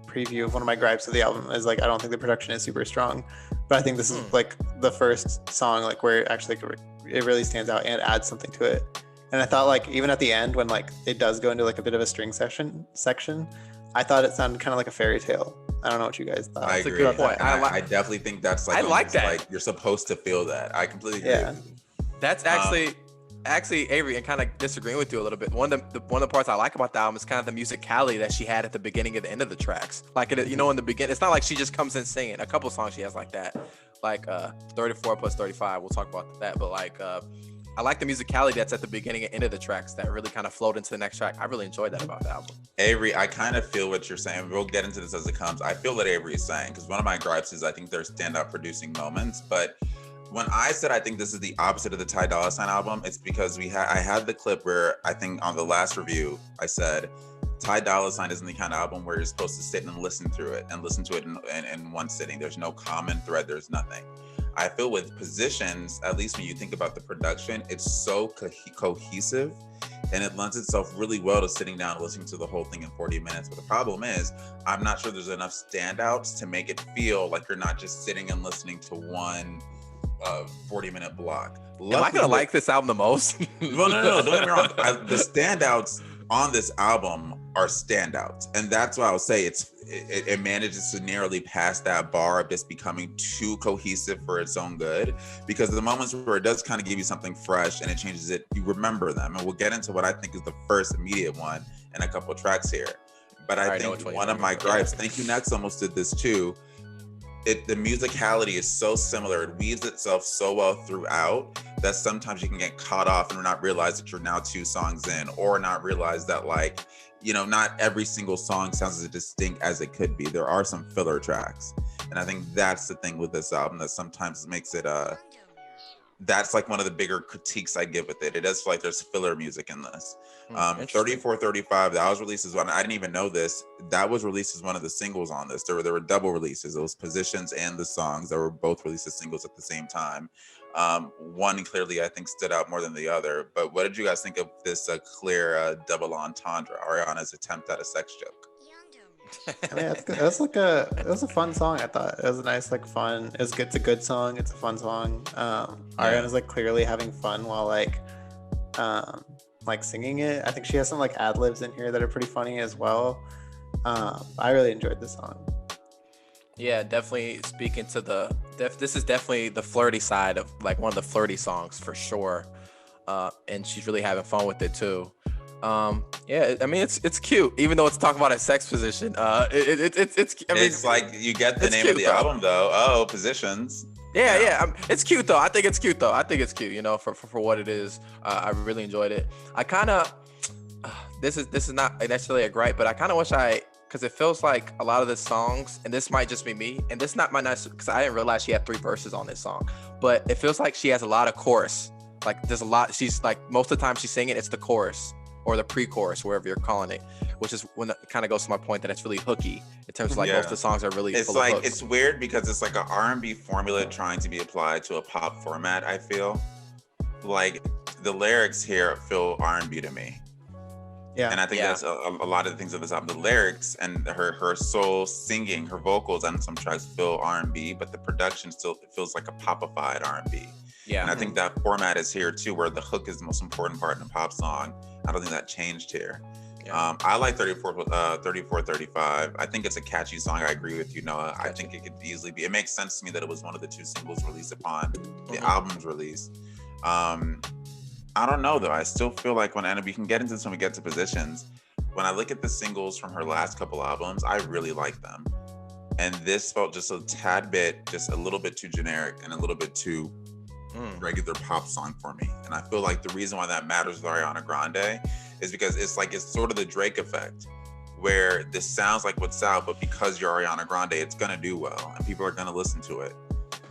preview of one of my gripes of the album is like I don't think the production is super strong, but I think this is like the first song like where it actually it really stands out and adds something to it. And I thought like even at the end when like it does go into like a bit of a string section, I thought it sounded kind of like a fairy tale. I don't know what you guys thought. I agree. That's a good point. I definitely think that's like I like that. Like you're supposed to feel that. I completely agree. Yeah. With you. That's actually actually, Avery, and kind of disagreeing with you a little bit. One of the parts I like about the album is kind of the musicality that she had at the beginning and the end of the tracks. Like, you know, in the beginning, it's not like she just comes in singing. A couple songs she has like that, like 34 plus 35. We'll talk about that, but like I like the musicality that's at the beginning and end of the tracks that really kind of flowed into the next track. I really enjoyed that about the album. Avery, I kind of feel what you're saying. We'll get into this as it comes. I feel what Avery is saying, because one of my gripes is I think there's standout producing moments, but when I said I think this is the opposite of the Ty Dolla $ign album, it's because I had the clip where I think on the last review I said Ty Dolla $ign isn't the kind of album where you're supposed to sit and listen through it and listen to it in one sitting. There's no common thread. There's nothing. I feel with Positions, at least when you think about the production, it's so cohesive and it lends itself really well to sitting down and listening to the whole thing in 40 minutes. But the problem is, I'm not sure there's enough standouts to make it feel like you're not just sitting and listening to one 40-minute block. Am I gonna like this album the most? No, don't get me wrong. The standouts on this album are standouts, and that's why I'll say it manages to narrowly pass that bar of just becoming too cohesive for its own good. Because the moments where it does kind of give you something fresh and it changes it, you remember them. And we'll get into what I think is the first immediate one in a couple of tracks here. But I think one of my gripes, Thank You Next almost did this too. The musicality is so similar. It weaves itself so well throughout that sometimes you can get caught off and not realize that you're now 2 songs in, or not realize that, like, you know, not every single song sounds as distinct as it could be. There are some filler tracks. And I think that's the thing with this album that sometimes makes it, that's like one of the bigger critiques I give with it. It does feel like there's filler music in this. 3435, that was released as one. I didn't even know this. That was released as one of the singles on this. There were double releases. It was Positions and the songs that were both released as singles at the same time. One clearly I think stood out more than the other. But what did you guys think of this clear double entendre, Ariana's attempt at a sex joke? I mean, it was a fun song. I thought it was a nice, like, fun. It's a good song. It's a fun song. Ariana's like clearly having fun while like singing it. I think she has some like ad libs in here that are pretty funny as well. I really enjoyed the song. Yeah, definitely speaking to this is definitely the flirty side of, like, one of the flirty songs for sure. And she's really having fun with it too. Yeah, I mean, it's cute, even though it's talking about a sex position. It's like, you get the name of the album though. Oh, Positions. Yeah. It's cute though. I think it's cute, you know, for what it is. I really enjoyed it. I kind of, this is not necessarily a gripe, but I kind of wish because it feels like a lot of the songs, and this might just be me, and this might not, because I didn't realize she had 3 verses on this song, but it feels like she has a lot of chorus. Like, there's a lot, she's like, most of the time she's singing, it's the chorus or the pre-chorus, wherever you're calling it, which is when it kind of goes to my point that it's really hooky in terms of, like, most of the songs are really full of hooks. It's weird because it's like an R&B formula trying to be applied to a pop format. I feel like the lyrics here feel R&B to me. Yeah, and I think that's a lot of the things of this album. The lyrics and her soul singing, her vocals on some tracks feel R&B, but the production still feels like a popified R&B. Yeah, and I think that format is here too, where the hook is the most important part in a pop song. I don't think that changed here. Yeah. I like 3435. I think it's a catchy song. I agree with you, Noah. I think it could easily be. It makes sense to me that it was one of the 2 singles released upon the album's release. I don't know though. I still feel like we can get into this when we get to Positions. When I look at the singles from her last couple albums, I really like them. And this felt just a tad bit, just a little bit too generic and a little bit too regular pop song for me. And I feel like the reason why that matters with Ariana Grande is because it's sort of the Drake effect, where this sounds like what's out, but because you're Ariana Grande, it's gonna do well and people are gonna listen to it.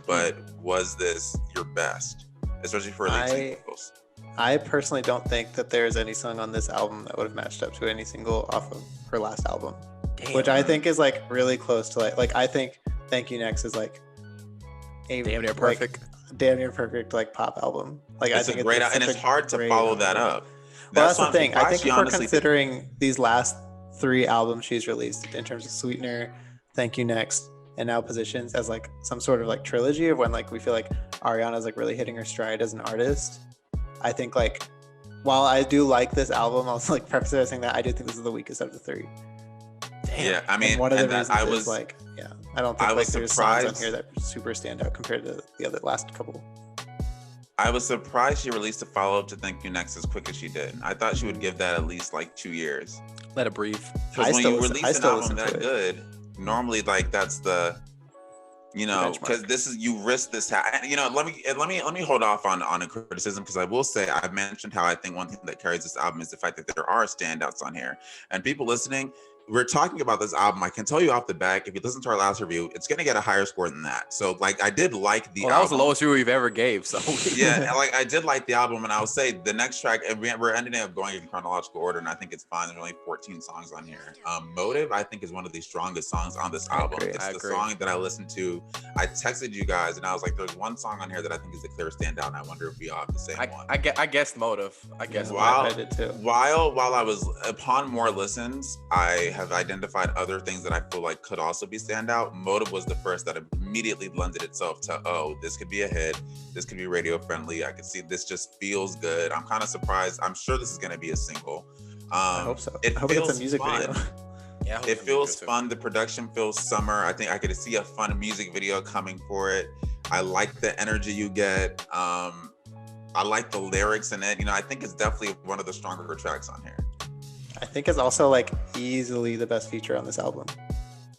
But was this your best, especially for lead singles? I personally don't think that there's any song on this album that would have matched up to any single off of her last album. Damn. Which I think is like really close to like I think Thank You Next is like a damn near perfect like pop album. Like, it's, I think a great, and it's hard to follow that up. Well, that's the thing. I think if we're considering these last 3 albums she's released in terms of Sweetener, Thank You Next, and now Positions as like some sort of like trilogy of when like we feel like Ariana's like really hitting her stride as an artist. I think, like, while I do like this album, I'll like preface it by saying that I do think this is the weakest of the 3. Damn. Yeah, I mean, and one of the reasons is like, I don't think like there's songs on here that super stand out compared to the other last couple. I was surprised she released a follow-up to Thank You Next as quick as she did. I thought she would give that at least like 2 years. Let it breathe. Because when you release an album that good, normally like that's the, you know, because this is, you risk this. You know, let me hold off on a criticism, because I will say, I've mentioned how I think one thing that carries this album is the fact that there are standouts on here, and people listening, we're talking about this album. I can tell you off the back, if you listen to our last review, it's going to get a higher score than that. So like, I did like the album. That was the lowest review we've ever gave. So yeah, like I did like the album, and I will say the next track, and we're ending up going in chronological order, and I think it's fine. There's only 14 songs on here. Motive, I think, is one of the strongest songs on this album. It's the song that I listened to. I texted you guys, and I was like, there's one song on here that I think is a clear standout, and I wonder if we all have the same one. I guessed Motive. I guess I did too. While I was, upon more listens, I have identified other things that I feel like could also be standout. Motive was the first that immediately lended itself to, oh, this could be a hit. This could be radio friendly. I could see this just feels good. I'm kind of surprised. I'm sure this is going to be a single. I hope so. I hope it's a music video. Yeah, it feels fun. The production feels summer. I think I could see a fun music video coming for it. I like the energy you get. I like the lyrics in it. You know, I think it's definitely one of the stronger tracks on here. I think it's also like easily the best feature on this album.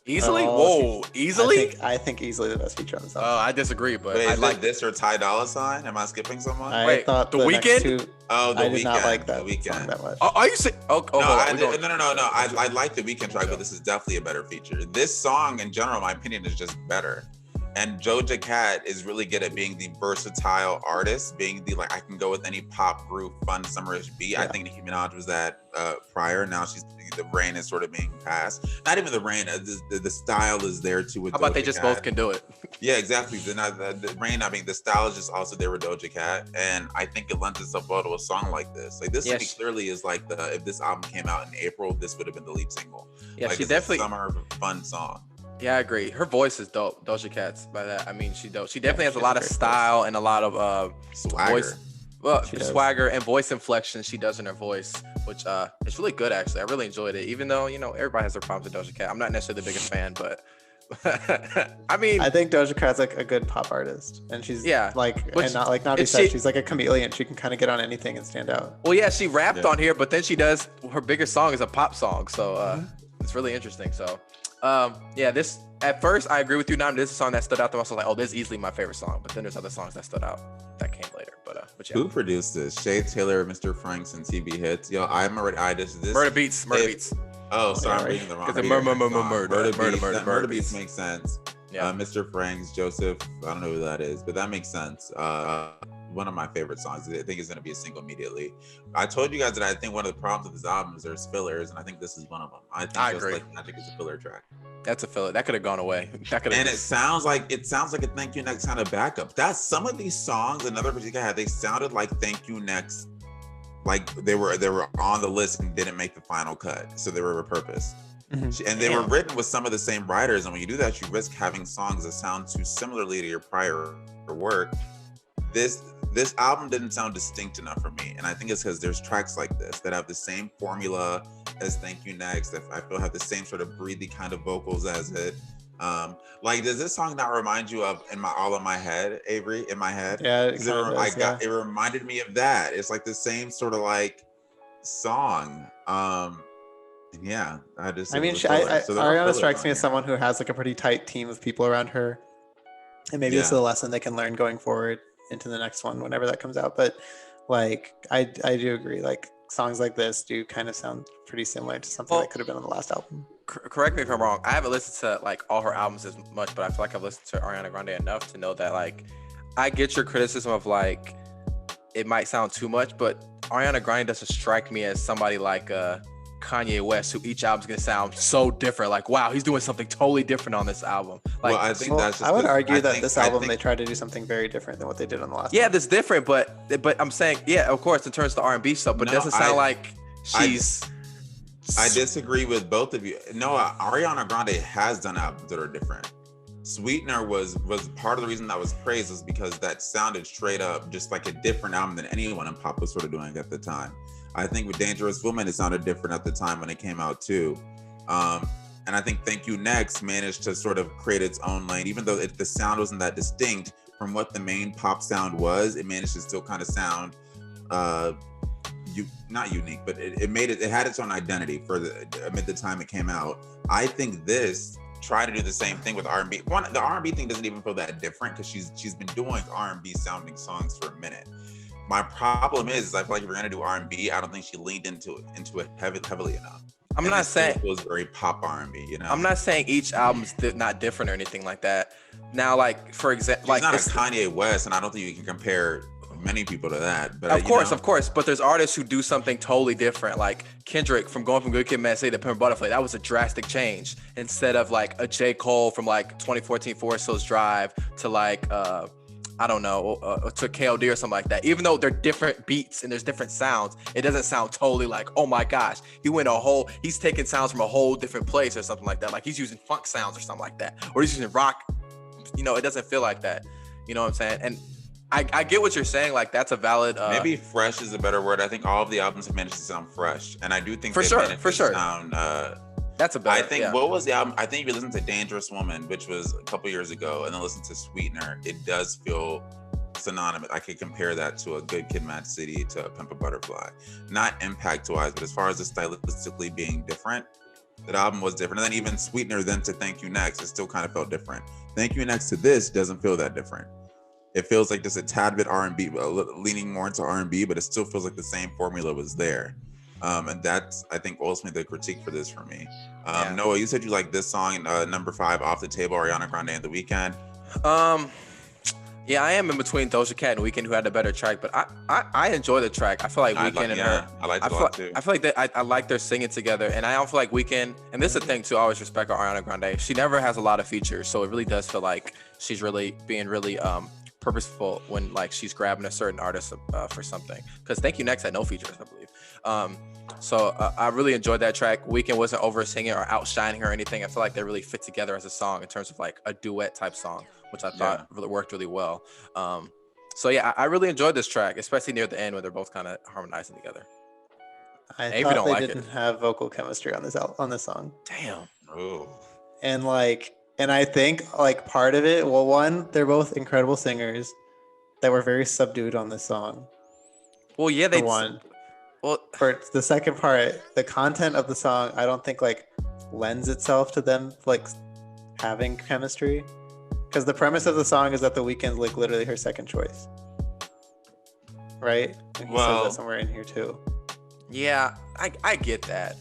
Easily? Whoa, easily? I think easily the best feature on this album. Oh, I disagree, but wait, I like this or Ty Dolla $ign. Am I skipping someone? I thought The Weeknd? I did not like that song that much. Are you saying? No, no. I like the Weeknd track, but this is definitely a better feature. This song, in general, in my opinion, is just better. And Doja Cat is really good at being the versatile artist, being the, like, I can go with any pop group, fun, summerish beat. Yeah. I think Nicki Minaj was that prior. Now the reign is sort of being passed. Not even the reign, the style is there too. With How about Doja they just Cat. both can do it? Yeah, exactly. The reign not being, the style is just also there with Doja Cat. And I think it lends itself well to a song like this. Like this clearly is like if this album came out in April, this would have been the lead single. Yeah, like, she definitely, summer of a fun song. Yeah, I agree. Her voice is dope. Doja Cat's by that. I mean, she's dope. She definitely has a lot of style and a lot of swagger. Voice, swagger and voice inflection she does in her voice, which it's really good actually. I really enjoyed it. Even though, you know, everybody has their problems with Doja Cat. I'm not necessarily the biggest fan, but I mean, I think Doja Cat's like a good pop artist, and she's like, and not like Nnamdi said, she's like a chameleon. She can kind of get on anything and stand out. Well, yeah, she rapped on here, but then she does her biggest song is a pop song, so it's really interesting. So. Yeah, this at first I agree with you. Now this is a song that stood out the most. I was like, oh, this is easily my favorite song. But then there's other songs that stood out that came later. But yeah. Who produced this? Shay Taylor, Mr. Franks, and TB Hits. Yo, this Murder Beats. Oh, sorry, I'm reading the wrong. Because Murder Beats makes sense. Yeah. Mr. Franks, Joseph. I don't know who that is, but that makes sense. One of my favorite songs. I think it's going to be a single immediately. I told you guys that I think one of the problems with this album is there's fillers, and I think this is one of them. I think I agree. Like Magic is a filler track. That's a filler. That could have gone away. It sounds like a Thank You Next kind of backup. That's some of these songs. Another particular had, they sounded like Thank You Next, like they were on the list and didn't make the final cut, so they were repurposed. Mm-hmm. And they were written with some of the same writers, and when you do that, you risk having songs that sound too similarly to your prior work. This album didn't sound distinct enough for me, and I think it's because there's tracks like this that have the same formula as Thank You Next, that I feel have the same sort of breathy kind of vocals as it. Like, does this song not remind you of All in My Head, Avery? In My Head? Yeah, it reminded me of that. It's like the same sort of like song. Yeah, Ariana strikes me as someone who has like a pretty tight team of people around her, and maybe this is a lesson they can learn going forward into the next one whenever that comes out. But like I do agree, like songs like this do kind of sound pretty similar to something that could have been on the last album. Correct me if I'm wrong. I haven't listened to like all her albums as much, but I feel like I've listened to Ariana Grande enough to know that like I get your criticism of like it might sound too much, but Ariana Grande doesn't strike me as somebody like Kanye West, who each album's gonna sound so different. Like, wow, he's doing something totally different on this album. Like, I think that's just, I would argue that this album they tried to do something very different than what they did on the last. Yeah, that's different, but I'm saying, yeah, of course, in terms of the R&B stuff, but it doesn't sound like she's. I disagree with both of you. No, Ariana Grande has done albums that are different. Sweetener was part of the reason that was praised, is because that sounded straight up just like a different album than anyone in pop was sort of doing at the time. I think with Dangerous Woman, it sounded different at the time when it came out too. And I think Thank You Next managed to sort of create its own lane, even though the sound wasn't that distinct from what the main pop sound was, it managed to still kind of sound not unique, but it had its own identity for amid the time it came out. I think this tried to do the same thing with R&B. The R&B thing doesn't even feel that different because she's been doing R&B sounding songs for a minute. My problem is I feel like if you're gonna do R&B, I don't think she leaned into it heavily enough. I'm not saying it was very pop R&B, you know. I'm not saying each album's not different or anything like that. Now, like for example, like not a Kanye West, and I don't think you can compare many people to that. But of course. But there's artists who do something totally different, like Kendrick from going from Good Kid, Mad City to Pimp a Butterfly. That was a drastic change. Instead of like a J. Cole from like 2014 Forest Hills Drive to like I don't know, to KOD or something like that. Even though they're different beats and there's different sounds, it doesn't sound totally like, oh my gosh, he's taking sounds from a whole different place or something like that. Like he's using funk sounds or something like that, or he's using rock. You know, it doesn't feel like that. You know what I'm saying? And I get what you're saying. Like that's a valid. Maybe fresh is a better word. I think all of the albums have managed to sound fresh, and I do think for sure. Sound. That's a better. I think what was the album? I think if you listen to Dangerous Woman, which was a couple years ago, and then listen to Sweetener, it does feel synonymous. I could compare that to a Good Kid, Mad City to a Pimp a Butterfly. Not impact wise, but as far as the stylistically being different, that album was different. And then even Sweetener then to Thank You Next, it still kind of felt different. Thank You Next to this doesn't feel that different. It feels like just a tad bit R&B, leaning more into R&B, but it still feels like the same formula was there. And that's, I think, ultimately the critique for this for me. Noah, you said you like this song, number 5, Off the Table, Ariana Grande and The Weeknd. Yeah, I am in between Doja Cat and Weeknd, who had a better track, but I enjoy the track. I feel like Weeknd and her. I like it a lot too. I feel like I like their singing together, and I don't feel like Weeknd. And this is the thing too. I always respect Ariana Grande. She never has a lot of features, so it really does feel like she's really being really purposeful when like she's grabbing a certain artist for something. Because Thank You Next had no features, I believe. So I really enjoyed that track. Weeknd wasn't over singing or outshining her or anything. I feel like they really fit together as a song in terms of like a duet type song, which I thought really worked really well. So yeah, I really enjoyed this track, especially near the end when they're both kind of harmonizing together. I thought they didn't have vocal chemistry on this song. Damn. Oh. And I think like part of it, well, one, they're both incredible singers that were very subdued on this song. Well, yeah, they won. Well, for the second part, the content of the song, I don't think like lends itself to them like having chemistry, because the premise of the song is that The Weeknd's like literally her second choice, right? And he says that somewhere in here too. Yeah, I get that.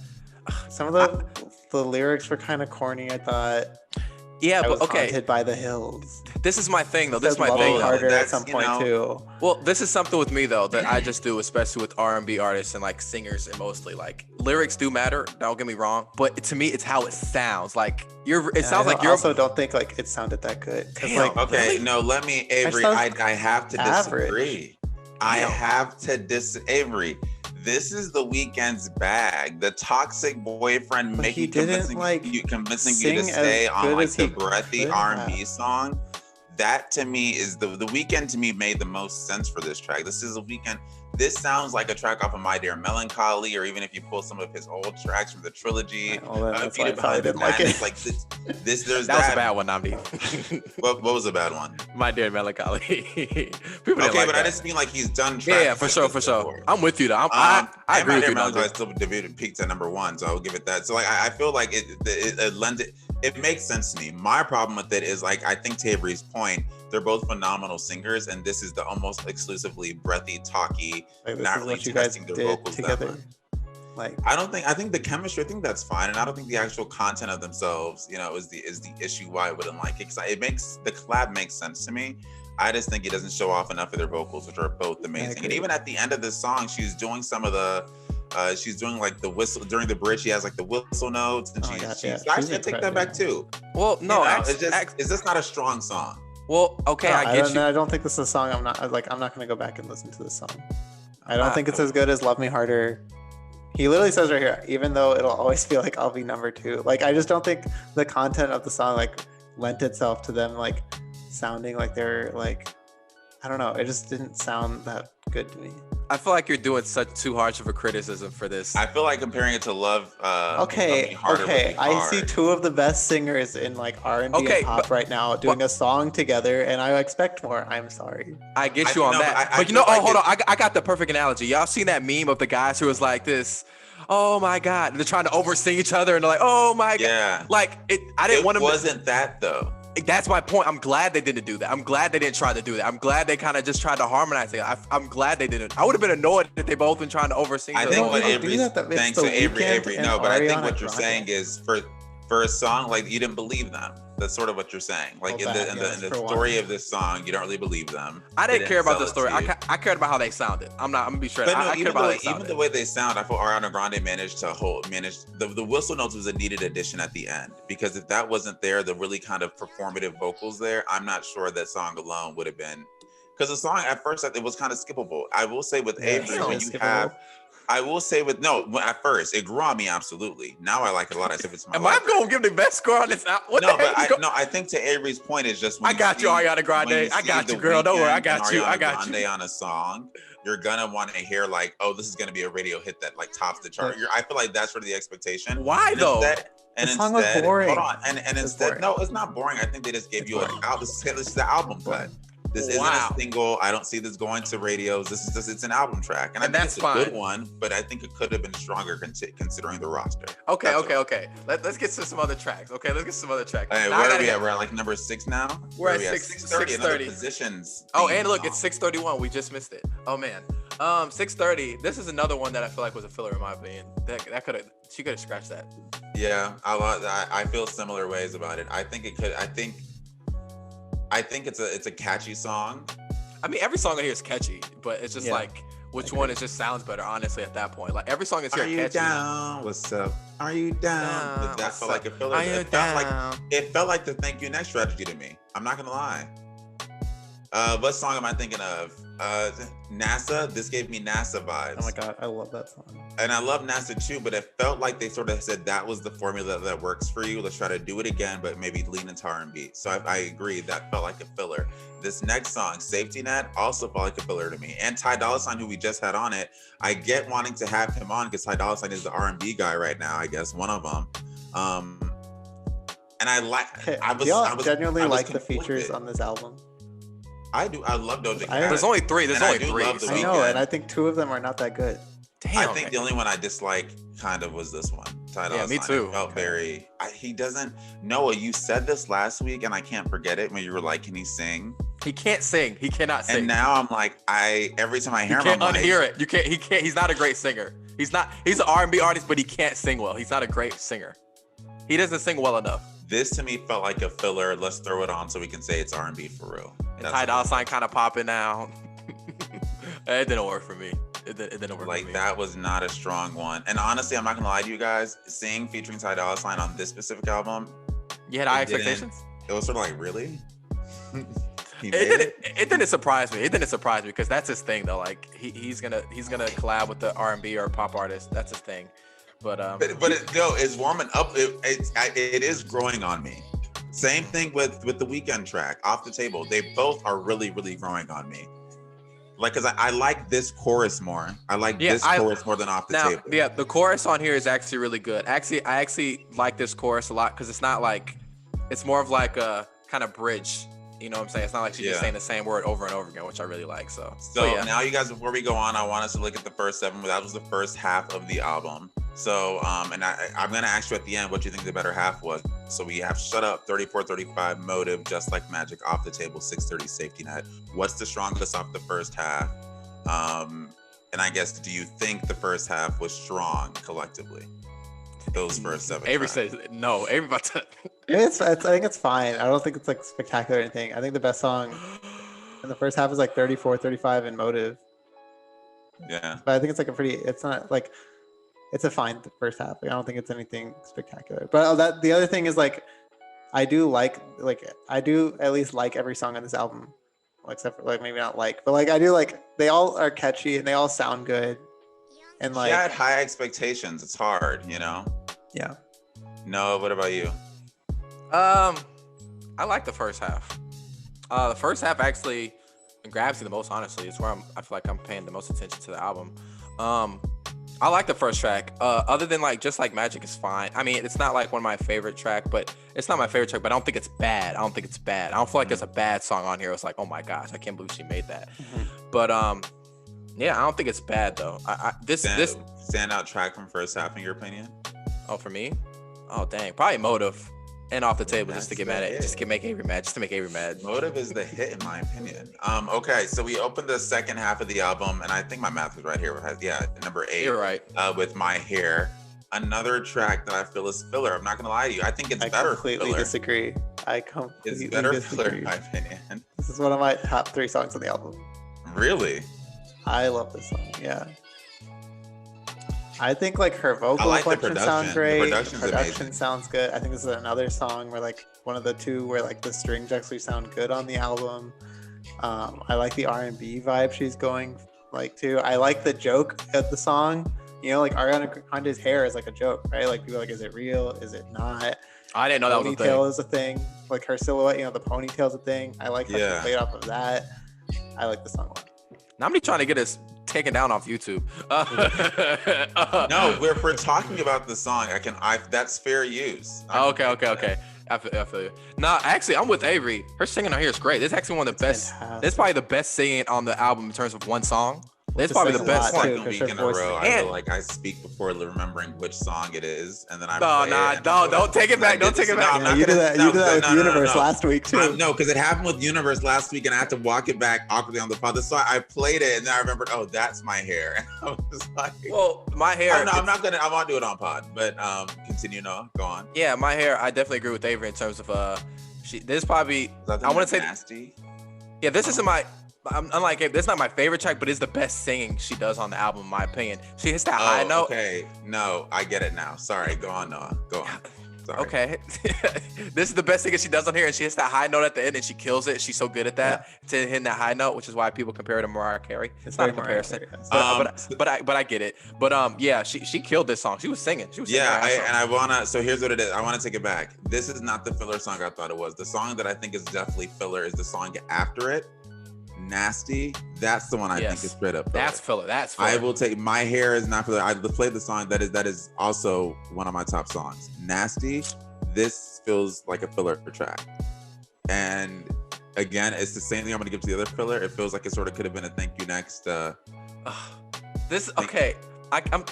Some of the lyrics were kind of corny, I thought. Yeah, but okay. Haunted by the hills. This is my thing, though. This is my thing. Harder at some point too. Well, this is something with me though that I just do, especially with R&B artists and like singers, and mostly like lyrics do matter. Don't get me wrong, but to me, it's how it sounds. Like it sounds like you're. I also don't think like it sounded that good. Damn, like, okay, really? No, let me, Avery. I have to disagree. I have to Avery. This is The Weeknd's bag. The toxic boyfriend convincing you to stay on like the breathy R&B song. That to me is the Weeknd. To me, made the most sense for this track. This is a Weeknd. This sounds like a track off of My Dear Melancholy, or even if you pull some of his old tracks from the trilogy. That's why I probably didn't like it. Like this, there's that was a bad one, Nnamdi. What was a bad one? My Dear Melancholy. People okay, like but that. I just mean like he's done tracks. Yeah, for sure. I'm with you though. I agree with you. My Dear Melancholy still peaked at number 1, so I'll give it that. So like I feel like it lends it. It makes sense to me. My problem with it is like I think to Avery's point, they're both phenomenal singers, and this is the almost exclusively breathy, talky, not really testing their vocals together. Like I think the chemistry, I think that's fine, and I don't think the actual content of themselves, is the issue why I wouldn't like it. Because the collab makes sense to me. I just think it doesn't show off enough of their vocals, which are both amazing. And even at the end of this song, she's doing some of the. She's doing like the whistle during the bridge. She has like the whistle notes, and she's actually take that back too. Well, no, is this not a strong song? Well, okay, no, I get you. I don't think this is a song. I'm not going to go back and listen to this song. I don't think it's as good as Love Me Harder. He literally says right here, even though it'll always feel like I'll be number 2. Like I just don't think the content of the song like lent itself to them like sounding like they're like, I don't know. It just didn't sound that good to me. I feel like you're doing such too harsh of a criticism for this. I feel like comparing it to Love. Okay, Love Me Harder would okay. be I see hard. two of the best singers in like R&B Okay, and pop but- right now doing a song together, and I expect more. I'm sorry. I get I you on know, but that. I But you know, feel like hold on. I got the perfect analogy. Y'all seen that meme of the guys who was like this, oh my God. And they're trying to oversing each other and they're like, oh my God. Yeah. Like, I didn't want It them to. wasn't that though. That's my point. I'm glad they didn't do that. I'm glad they didn't try to do that. I'm glad they kind of just tried to harmonize it. I'm glad they didn't. I would have been annoyed if they both been trying to oversee. I each think other. what don't do Avery's that, that makes thanks The to Avery, Weeknd and no, but I think Ariana what you're Grande. saying is for a song like you didn't believe them. That's sort of what you're saying. Like Well, in the for story one. of this song, you don't really believe them. I They didn't care about the sell it story. to you. I cared about how they sounded. I'm gonna be straight. But no, I cared even, about how they even sounded. the way they sound, I thought Ariana Grande managed the whistle notes was a needed addition at the end, because if that wasn't there, the really kind of performative vocals there, I'm not sure that song alone would have been, because the song at first it was kind of skippable. I will say with Avery, it when is you skippable. have, I will say at first it grew on me absolutely. Now I like it a lot. I said it's my Am I life. going to give the best score on this? What No, the but heck? I think to Avery's point is just when I got you, see- Ariana Grande. when I see got you, The girl. Don't worry. I Weeknd got and you. I Ariana got you. Grande on a song, you're gonna want to hear like, oh, this is gonna be a radio hit that like tops the chart. I feel like that's sort of the expectation. Why And though? And The song was boring. Hold on, and It's instead, boring. no, it's not boring. I think they just gave you an album. This is the album cut. This isn't Wow. a single. I don't see this going to radios. This is just, it's an album track, and I And think that's it's a good fine. one. But I think it could have been stronger considering the roster. Okay, That's okay. Let's get to some other tracks. Okay, let's get some other tracks. Hey, Now I where are gotta we hit- at? We're at like number 6 now. We're Where at are we 6:30. Another positions. Oh, theme and look, song. it's 6:31. We just missed it. Oh man. 6:30. This is another one that I feel like was a filler in my opinion. That could have. She could have scratched that. Yeah, I feel similar ways about it. I think it could. I think it's a catchy song. I mean, every song in here is catchy, but it's just Yeah, like which one just sounds better. Honestly, at that point, like every song is here Are you catchy. down? What's up? Are you down? Down, But that what's felt up? like a filler. Are you It felt like the thank you next strategy to me. I'm not gonna lie. What song am I thinking of? NASA. This gave me NASA vibes. Oh my god, I love that song. And I love NASA too, but it felt like they sort of said that was the formula that works for you. Let's try to do it again, but maybe lean into R&B. So I agree, that felt like a filler. This next song, Safety Net, also felt like a filler to me. And Ty Dolla $ign, who we just had on it, I get wanting to have him on because Ty Dolla $ign is the R&B guy right now, I guess, one of them. And I like, Okay, I was, do y'all I was genuinely I was like the features conflicted. on this album? I do. I love Doja I- Cat. There's only three. And I do love The I know, Weeknd. and I think two of them are not that good. Damn. I think the only one I dislike kind of was this one. Ty Dolla me $ign. too. It felt very. He doesn't. Noah, you said this last week, and I can't forget it when you were like, "Can he sing?" he can't sing. He cannot sing. And now I'm like, every time I you hear him, can't I'm like, unhear it. You can't. He can't. He's not a great singer. He's an R&B artist, but he can't sing well. He's not a great singer. He doesn't sing well enough. This to me felt like a filler. Let's throw it on so we can say it's R&B for real. And Ty Dolla $ign kind of popping now. It didn't work for me. It didn't work for Like me. that was not a strong one. And honestly, I'm not gonna lie to you guys. Seeing featuring Ty Dolla $ign on this specific album, You had high it didn't- expectations? it was sort of like, really? He made It didn't surprise me. It didn't surprise me because that's his thing though. Like he's gonna collab with the R&B or pop artist. That's his thing. But it's warming up. It is growing on me. Same thing with the Weeknd track, Off the Table. They both are really, really growing on me. Like, cause I like this chorus more. I like this chorus more than Off the Table. Yeah, the chorus on here is actually really good. I actually like this chorus a lot because it's not like, it's more of like a kind of bridge. You know what I'm saying? It's not like she's just saying the same word over and over again, which I really like. So yeah. Now, you guys, before we go on, I want us to look at the first 7. That was the first half of the album. So, and I'm gonna ask you at the end what you think the better half was. So we have Shut Up, 3435, Motive, Just Like Magic, Off the Table, 630, Safety Net. What's the strongest off the first half? And I guess, do you think the first half was strong collectively? Those first 7. Avery tracks. says no. Avery about to. I think it's fine. I don't think it's like spectacular or anything. I think the best song in the first half is like 34, 35 and Motive. Yeah. But I think it's like it's not like, it's a fine first half. Like, I don't think it's anything spectacular. But the other thing is like, I do at least like every song on this album. Well, except for like maybe not like, but like I do like, they all are catchy and they all sound good. And like, She had high expectations. It's hard, you know? yeah. No, what about you? I like the first half. The first half actually, grabs you the most. Honestly, it's where I feel like I'm paying the most attention to the album. I like the first track. Other than like just like Magic is fine. I mean, it's not like one of my favorite track, but it's not my favorite track. But I don't think it's bad. I don't feel like there's a bad song on here. It's like, oh my gosh, I can't believe she made that. But yeah, I don't think it's bad though. This standout track from first half in your opinion? Oh, for me? Oh dang, probably Motive. And Off the Table, just to get mad at, just to make Avery mad, Motive is the hit in my opinion. Okay, so we opened the second half of the album, and I think my math was right here. Number 8. You're right. With My Hair, another track that I feel is filler. I'm not gonna lie to you. I think it's better. I completely disagree. It's better filler in my opinion. This is one of my top 3 songs on the album. Really? I love this song. Yeah. I think like her vocal like inflection sounds great. The production sounds good. I think this is another song where like one of the two where like the strings actually sound good on the album. I like the R&B vibe she's going like to. I like the joke of the song. You know, like Ariana Grande's hair is like a joke, right? Like people are like, is it real? Is it not? I didn't know that was a thing. Ponytail is a thing. Like her silhouette, you know, the ponytail's a thing. I like how she played off of that. I like the song a lot. Nnamdi trying to get us taken down off YouTube. No, we're talking about the song. That's fair use. Okay. I feel you. No, actually, I'm with Avery. Her singing on here is great. This is actually one of the best. Fantastic. This is probably the best singing on the album in terms of one song. It's probably the best. Too, Second week in a row, I feel like I speak before remembering which song it is, and then I don't take it back. Don't take it back. You did that with Universe last week too. No, because it happened with Universe last week, and I had to walk it back awkwardly on the pod. So I played it, and then I remembered, oh, that's My Hair. I was like, well, My Hair. No, I won't do it on pod, but continue. No, go on. Yeah, My Hair. I definitely agree with Avery in terms of this probably. I want to say Nasty. Yeah, this isn't my. Unlike Abe, this is not my favorite track, but it's the best singing she does on the album, in my opinion. She hits that high note. Okay, no, I get it now. Sorry, go on, Noah. Go on. Sorry. Okay, this is the best thing that she does on here, and she hits that high note at the end, and she kills it. She's so good at that to hitting that high note, which is why people compare her to Mariah Carey. It's not a comparison, but I get it. But yeah, she killed this song. She was singing. I wanna. So here's what it is. I want to take it back. This is not the filler song I thought it was. The song that I think is definitely filler is the song after it. Nasty, that's the one I think is straight up filler. That's filler. I will take My Hair is not filler. I played the song that is also one of my top songs. Nasty, this feels like a filler track, and again, it's the same thing I'm gonna give to the other filler. It feels like it sort of could have been a thank you next. I'm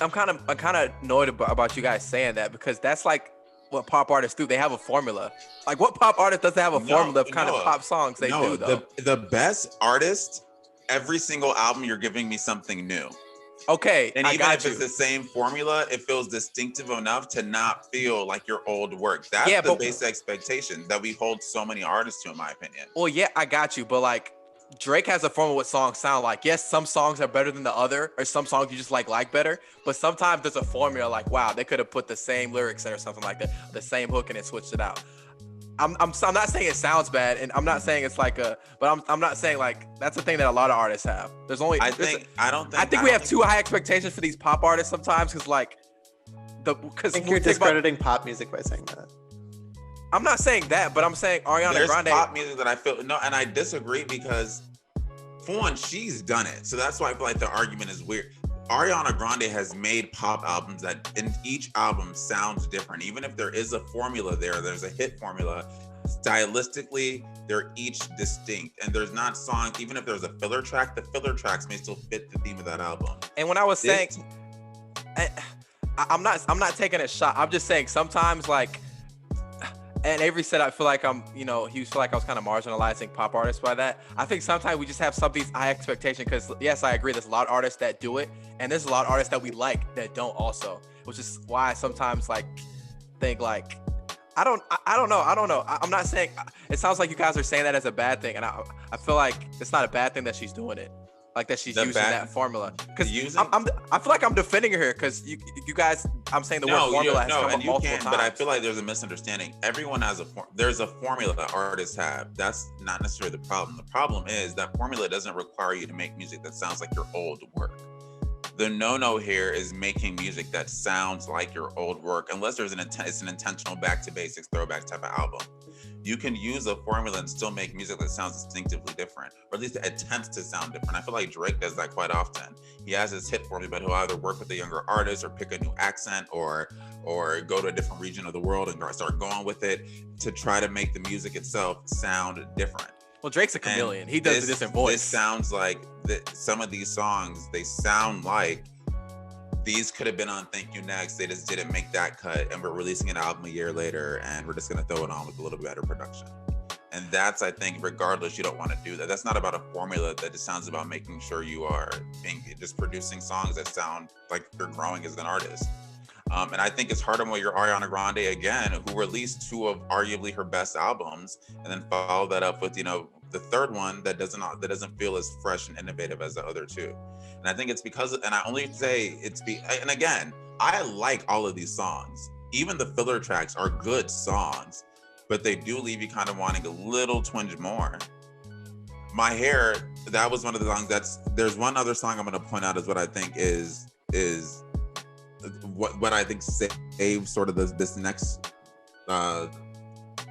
kind of annoyed about you guys saying that, because that's like what pop artists do. They have a formula. Like, what pop artist doesn't have a formula of kind of pop songs they do, though? The best artist, every single album you're giving me something new. Okay, and even if it's the same formula, it feels distinctive enough to not feel like your old work. That's the basic expectation that we hold so many artists to, in my opinion. Well, yeah, I got you, but like, Drake has a formula what songs sound like. Yes, some songs are better than the other, or some songs you just like better. But sometimes there's a formula like, wow, they could have put the same lyrics in or something like that, the same hook, and then switched it out. I'm not saying it sounds bad, and I'm not saying it's like but I'm not saying like that's the thing that a lot of artists have. I think we have too high expectations for these pop artists sometimes, I think you're discrediting pop music by saying that. I'm not saying that, but I'm saying Ariana Grande. There's pop music that I feel and I disagree, because for one, she's done it, so that's why I feel like the argument is weird. Ariana Grande has made pop albums that in each album sounds different. Even if there is a formula there's a hit formula. Stylistically, they're each distinct, and there's not songs. Even if there's a filler track, the filler tracks may still fit the theme of that album. And when I was saying, I'm not taking a shot. I'm just saying sometimes like. And Avery said, I feel like he feel like I was kind of marginalizing pop artists by that. I think sometimes we just have some of these high expectations, because yes, I agree. There's a lot of artists that do it, and there's a lot of artists that we like that don't also, which is why I sometimes like think like, I don't know. I'm not saying, it sounds like you guys are saying that as a bad thing. And I feel like it's not a bad thing that she's doing it. Like that she's using that formula, because I feel like I'm defending her here, because you guys, I'm saying the word formula has come up multiple times. But I feel like there's a misunderstanding. Everyone has there's a formula that artists have. That's not necessarily the problem. The problem is that formula doesn't require you to make music that sounds like your old work. The no here is making music that sounds like your old work, unless there's it's an intentional back to basics throwback type of album. You can use a formula and still make music that sounds distinctively different, or at least attempts to sound different. I feel like Drake does that quite often. He has his hit formula, but he'll either work with a younger artist or pick a new accent or go to a different region of the world and start going with it to try to make the music itself sound different. Well, Drake's a chameleon. He does this in voice. This sounds like some of these songs, they sound like these could have been on Thank You Next. They just didn't make that cut, and we're releasing an album a year later, and we're just going to throw it on with a little bit better production. And that's, I think, regardless, you don't want to do that. That's not about a formula. That just sounds about making sure you are just producing songs that sound like you're growing as an artist. And I think it's harder when you're Ariana Grande again, who released two of arguably her best albums, and then follow that up with, the third one that doesn't feel as fresh and innovative as the other two. And I think it's because, and I only say and again, I like all of these songs. Even the filler tracks are good songs, but they do leave you kind of wanting a little twinge more. My Hair, that was one of the songs there's one other song I'm going to point out is what I think is what I think saves sort of this next side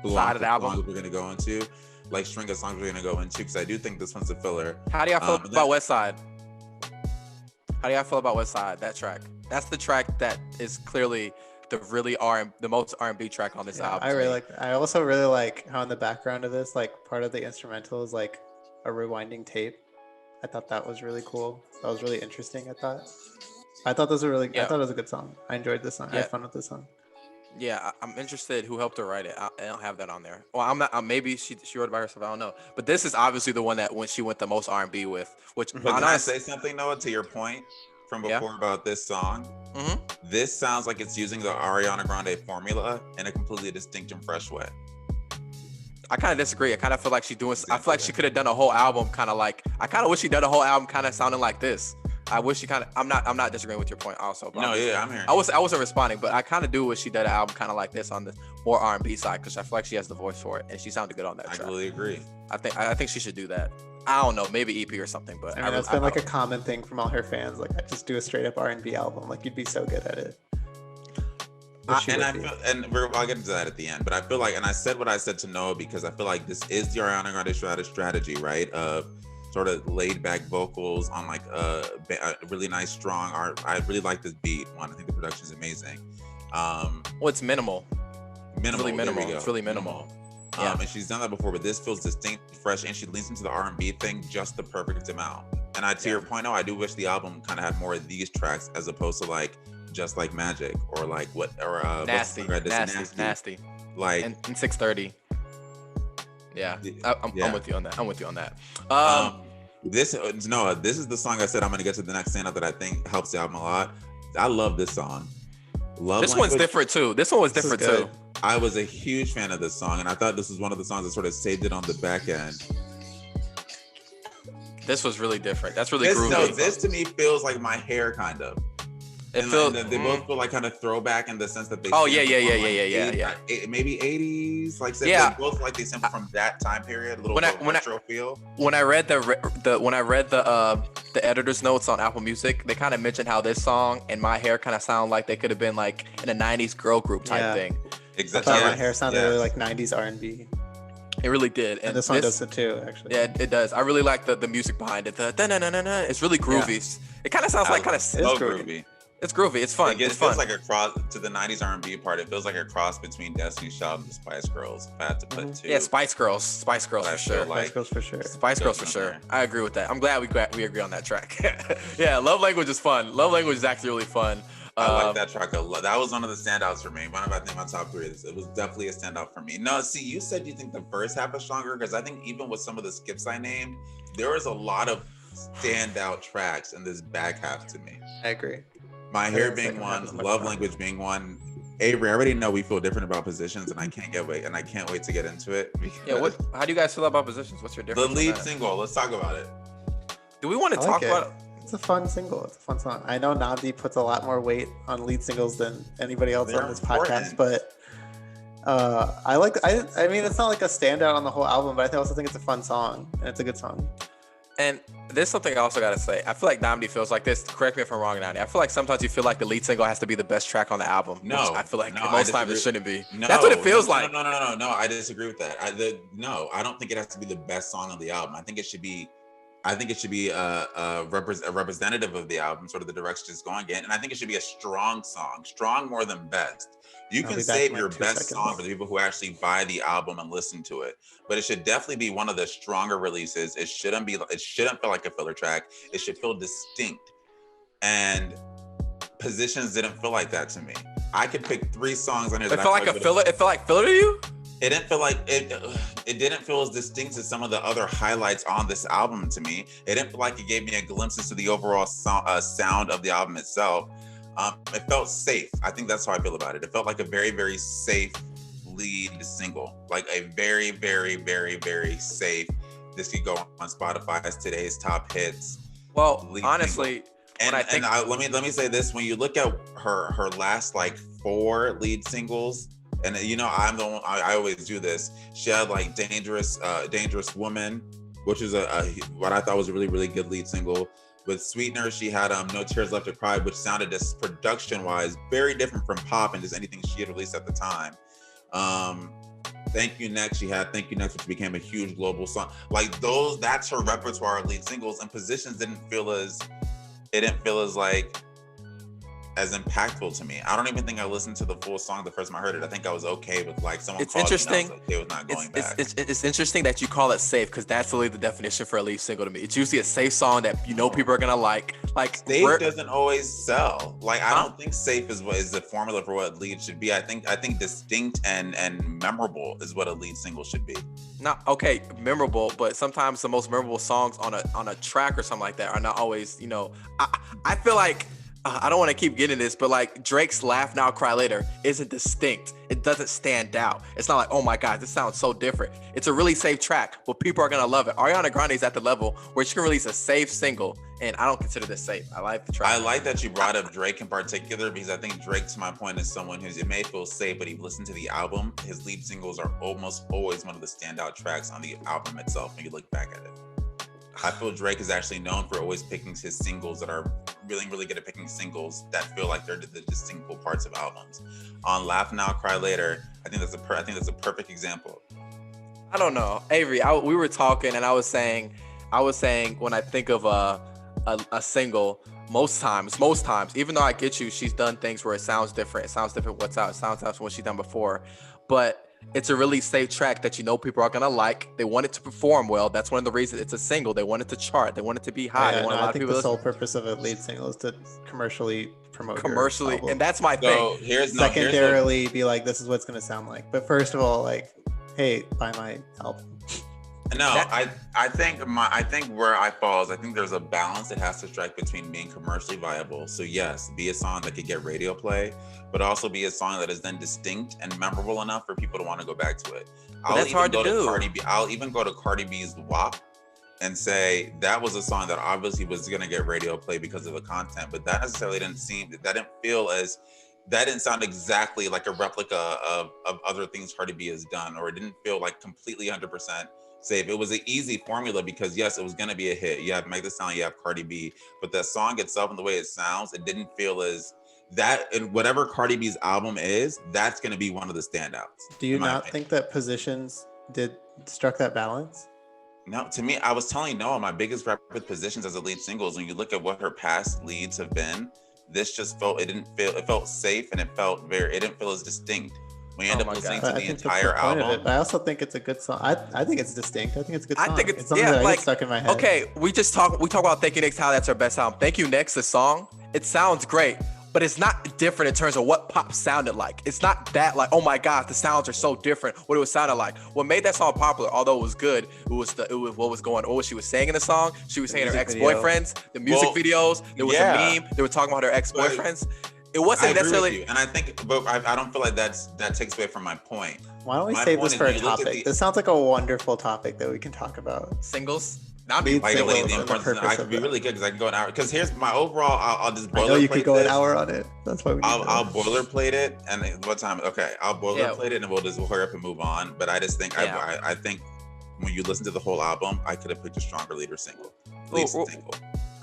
of the album we're going to go into, like string of songs we're going to go into, because I do think this one's a filler. How do y'all feel about West Side? How do y'all feel about West Side, that track? That's the track that is clearly the most R&B track on this album. I also really like how in the background of this, like part of the instrumental is like a rewinding tape. I thought that was really cool. That was really interesting. I thought it was a good song. I enjoyed this song. I had fun with this song. Yeah, I'm interested who helped her write it. I don't have that on there. Well, I'm not. Maybe she wrote it by herself. I don't know. But this is obviously the one that when she went the most R&B with. Which, but can I say something, Noah, to your point from before about this song? Mm-hmm. This sounds like it's using the Ariana Grande formula in a completely distinct and fresh way. I kind of disagree. I kind of feel like I feel like she could have done a whole album kind of like. I kind of wish she done a whole album kind of sounding like this. I wish she kind of. I'm not disagreeing with your point also. But I'm hearing. I wasn't responding, but I kind of do wish she did an album kind of like this on the more R&B side, because I feel like she has the voice for it and she sounded good on that track. I completely agree. I think she should do that. I don't know, maybe EP or something, but that's been like a common thing from all her fans. Like, I just do a straight up R&B album. Like, you'd be so good at it. I'll get into that at the end, but I feel like, and I said what I said to Noah because I feel like this is the Ariana Grande strategy, right? Of sort of laid back vocals on like a really nice, strong art. I really like this beat one. I think the production is amazing. It's minimal. It's really minimal. It's really minimal. Yeah. And she's done that before, but this feels distinct, fresh, and she leans into the R&B thing just the perfect amount. And to your point, I do wish the album kind of had more of these tracks as opposed to like Just Like Magic or like Nasty. Like and 630. Yeah, I'm with you on that. This is the song I said I'm gonna get to the next standout that I think helps the album a lot. I love this song. This one's different too. This one was different too. I was a huge fan of this song, and I thought this was one of the songs that sort of saved it on the back end. This was really different. That's really groovy. This to me feels like My Hair kind of. They both feel like kind of throwback in the sense that they. Oh yeah. Maybe 80s, like they both like they sample from that time period. A little retro feel. When I read the editor's notes on Apple Music, they kind of mentioned how this song and My Hair kind of sound like they could have been like in a 90s girl group type thing. Exactly. I thought My Hair sounded really like 90s R&B. It really did, and this song does it too. Actually, yeah, it does. I really like the music behind it. It's really groovy. Yeah. It kind of sounds like groovy. It's groovy. It's fun. It feels like a cross to the 90s R&B part. It feels like a cross between Destiny's Child and the Spice Girls. If I had to put two. Yeah, Spice Girls for sure. Spice Girls for sure. I agree with that. I'm glad we agree on that track. Yeah, Love Language is fun. Love Language is actually really fun. I like that track a lot. That was one of the standouts for me. I think my top three. It was definitely a standout for me. No, see, you said you think the first half is stronger because I think even with some of the skips I named, there was a lot of standout tracks in this back half to me. I agree. My Hair being one, Love Language being one. Avery, I already know we feel different about Positions, and I can't wait to get into it. Yeah, how do you guys feel about Positions? What's your difference? The lead single. Let's talk about it. Do we want to talk about it? It's a fun single. It's a fun song. I know Nnamdi puts a lot more weight on lead singles than anybody else on this podcast, but I mean, it's not like a standout on the whole album, but I also think it's a fun song and it's a good song. And there's something I also gotta say. I feel like Nnamdi feels like this. Correct me if I'm wrong, Nnamdi. I feel like sometimes you feel like the lead single has to be the best track on the album. No, I feel like no, most times it shouldn't be. No, that's what it feels like. No. I disagree with that. I don't think it has to be the best song on the album. I think it should be a representative of the album, sort of the direction it's going in. And I think it should be a strong song, strong more than best. You can save your best song for the people who actually buy the album and listen to it, but it should definitely be one of the stronger releases. It shouldn't feel like a filler track. It should feel distinct. And Positions didn't feel like that to me. I could pick 3 songs on here. It felt like a filler. It felt like filler to you? It didn't feel like it. It didn't feel as distinct as some of the other highlights on this album to me. It didn't feel like it gave me a glimpse into the overall sound of the album itself. It felt safe. I think that's how I feel about it. It felt like a very, very safe lead single. Like a very, very, very, very safe. This could go on Spotify's today's top hits. Well, honestly, let me say this: when you look at her last like 4 lead singles, and I'm the one, I always do this. She had like Dangerous Woman, which is what I thought was a really, really good lead single. With Sweetener, she had No Tears Left to Cry, which sounded just production-wise very different from pop and just anything she had released at the time. Thank You Next, she had Thank You Next, which became a huge global song. Like that's her repertoire of lead singles. And Positions didn't feel as impactful to me. I don't even think I listened to the full song the first time I heard it. I think I was okay with like someone. It's interesting. I was okay with not going back. It's interesting that you call it safe, because that's really the definition for a lead single to me. It's usually a safe song that people are gonna like. Like safe doesn't always sell. Like I don't think safe is the formula for what lead should be. I think distinct and memorable is what a lead single should be. Not okay, memorable, but sometimes the most memorable songs on a track or something like that are not always. I feel like. I don't want to keep getting this, but like Drake's Laugh Now, Cry Later isn't distinct. It doesn't stand out. It's not like, oh my God, this sounds so different. It's a really safe track, but people are going to love it. Ariana Grande is at the level where she can release a safe single, and I don't consider this safe. I like the track. I like that you brought up Drake in particular, because I think Drake, to my point, is someone it may feel safe, but if you listen to the album, his lead singles are almost always one of the standout tracks on the album itself when you look back at it. I feel Drake is actually known for always picking his singles that are really, really good at picking singles that feel like they're the distinctable parts of albums. On Laugh Now, Cry Later, I think that's a perfect example. I don't know, Avery. We were talking, and I was saying when I think of a single, most times, even though I get you, she's done things where it sounds different. It sounds different. It sounds different from what she's done before, but it's a really safe track that people are gonna like. They want it to perform well. That's one of the reasons it's a single. They want it to chart. They want it to be high. I think the sole purpose of a lead single is to commercially promote. And that's my thing. Secondarily, be like, this is what it's gonna sound like. But first of all, like, hey, buy my album. No, I think where I fall is I think there's a balance that has to strike between being commercially viable. So yes, be a song that could get radio play, but also be a song that is then distinct and memorable enough for people to want to go back to it. That's hard to do. I'll even go to Cardi B's WAP and say that was a song that obviously was going to get radio play because of the content, but that necessarily didn't sound exactly like a replica of other things Cardi B has done, or it didn't feel like completely 100% safe. It was an easy formula because yes, it was going to be a hit. You have Meg Thee Stallion, you have Cardi B, but the song itself and the way it sounds, it didn't feel as that. And whatever Cardi B's album is, that's going to be one of the standouts. Do you not think that Positions struck that balance? No, to me, I was telling Noah, my biggest rap with Positions as a lead single is when you look at what her past leads have been, this just it felt safe, and it didn't feel as distinct. We end up listening to the entire album. But I also think it's a good song. I think it's distinct. I think it's a good song. I think it's something that gets stuck in my head. Okay, we talk about Thank You Next, how that's our best album. Thank You Next, the song, it sounds great, but it's not different in terms of what pop sounded like. It's not that like, oh my God, the sounds are so different. What it was sounded like. What made that song popular, although it was good, it was what she was saying in the song. She was saying her ex-boyfriends, the music videos. There was a meme. They were talking about her ex-boyfriends. It wasn't necessarily, and I think, but I don't feel like that takes away from my point. Why don't we save this for a topic? This sounds like a wonderful topic that we can talk about. Singles. I could be really good because I can go an hour. Because here's my overall. I'll just boilerplate. I know you could go an hour on it. That's why I'll boilerplate it. And what time? Okay, I'll boilerplate it, and we'll hurry up and move on. But I just think I think when you listen to the whole album, I could have picked a stronger lead single. Single.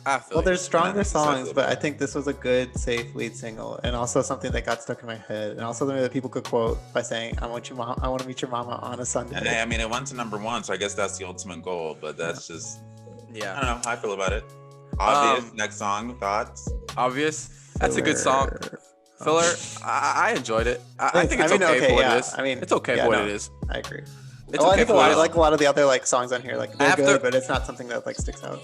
I feel Well, there's you. stronger songs, but I decisive. think this was a good, safe lead single, and also something that got stuck in my head, and also something that people could quote by saying, "I want to meet your mama on a Sunday." And I mean, it went to number one, so I guess that's the ultimate goal. But that's just, I Yeah. don't know how I feel about it. Obvious. Next song, thoughts? Obvious. That's a good song. Filler. Filler. I enjoyed it. I think it's I mean, okay for what yeah. it is. I mean, it's okay yeah, for what no, it is. I agree. It's I okay think for what it is. like a lot of the other like songs on here, like they're After- good, but it's not something that like sticks out.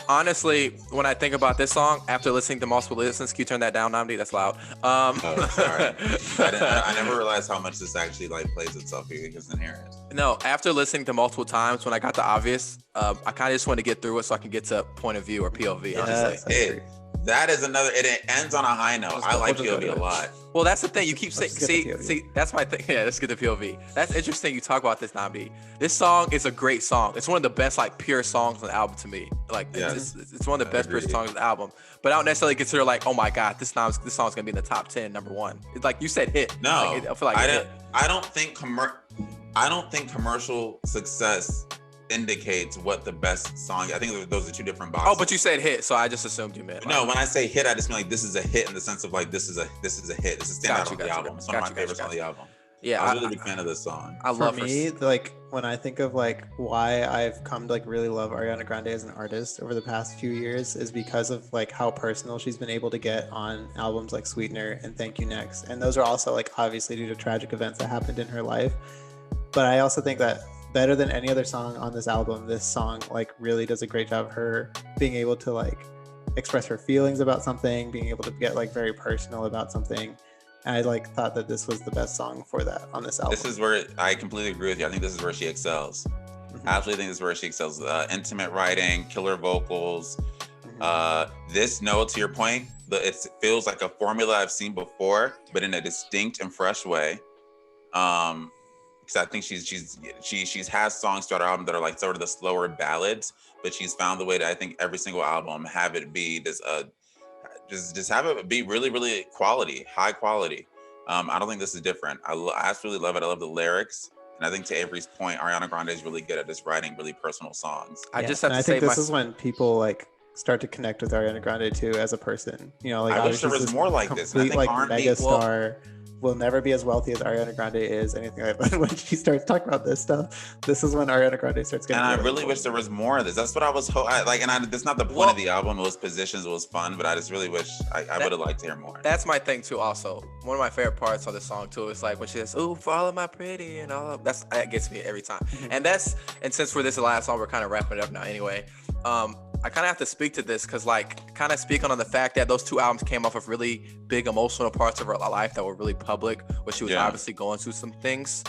Honestly, when I think about this song, after listening to multiple listens, can you turn that down, Nnamdi? That's loud. Oh, sorry. I never realized how much this actually like plays itself here because inherent. No, after listening to multiple times, when I got the obvious, I kind of just want to get through it so I can get to point of view or POV. honestly. I agree. That is another. It ends on a high note. I like we'll just go POV to a it. lot. Well, that's the thing. You keep saying, Let's get the POV. see, that's my thing. Yeah, let's get the POV. That's interesting. You talk about this, Nnamdi. This song is a great song. It's one of the best, like, pure songs on the album to me. Like, Yes. it's one of the best pure Agreed. songs on the album. But I don't necessarily consider, like, oh my God, this song's gonna be in the top 10, number one. It's like you said, hit. No, Like, I feel like it hit. I don't think commercial success indicates what the best song. I think those are two different boxes. Oh, but you said hit, so I just assumed you meant. No, when I say hit, I just mean like this is a hit in the sense of like this is a hit. This is a standout on the album. It's one of my favorites on the album. Yeah, I was a really big fan of this song. I For love her. me, like when I think of like why I've come to like really love Ariana Grande as an artist over the past few years is because of like how personal she's been able to get on albums like Sweetener and Thank You Next. And those are also like obviously due to tragic events that happened in her life. But I also think that better than any other song on this album, this song like really does a great job of her being able to like express her feelings about something, being able to get like very personal about something. And I like thought that this was the best song for that on this album. This is where I completely agree with you. I think this is where she excels. Mhm. I absolutely think this is where she excels. Intimate writing, killer vocals. This note, to your point, it feels like a formula I've seen before, but in a distinct and fresh way. Because I think she's has songs throughout her album that are like sort of the slower ballads, but she's found the way to I think every single album have it be just have it be really really high quality. I don't think this is different. I absolutely love it. I love the lyrics, and I think to Avery's point, Ariana Grande is really good at just writing really personal songs. I Yeah, just have and to I say think this is when people like start to connect with Ariana Grande too as a person. You know, like I wish there obviously was more like this. And I complete think like R&B mega star. Will never be as wealthy as Ariana Grande is, anything like that. But when she starts talking about this stuff, this is when Ariana Grande starts getting. And I really wish there was more of this. That's what I was that's not the point of the album. It was positions. It was fun, but I just really wish I would have liked to hear more. That's my thing too. Also, one of my favorite parts of the song too is like when she says, "Ooh, follow my pretty," and all of that gets me every time. And since this is the last song, we're kind of wrapping it up now anyway. I kind of have to speak to this because like kind of speaking on the fact that those two albums came off of really big emotional parts of her life that were really public, where she was obviously going through some things,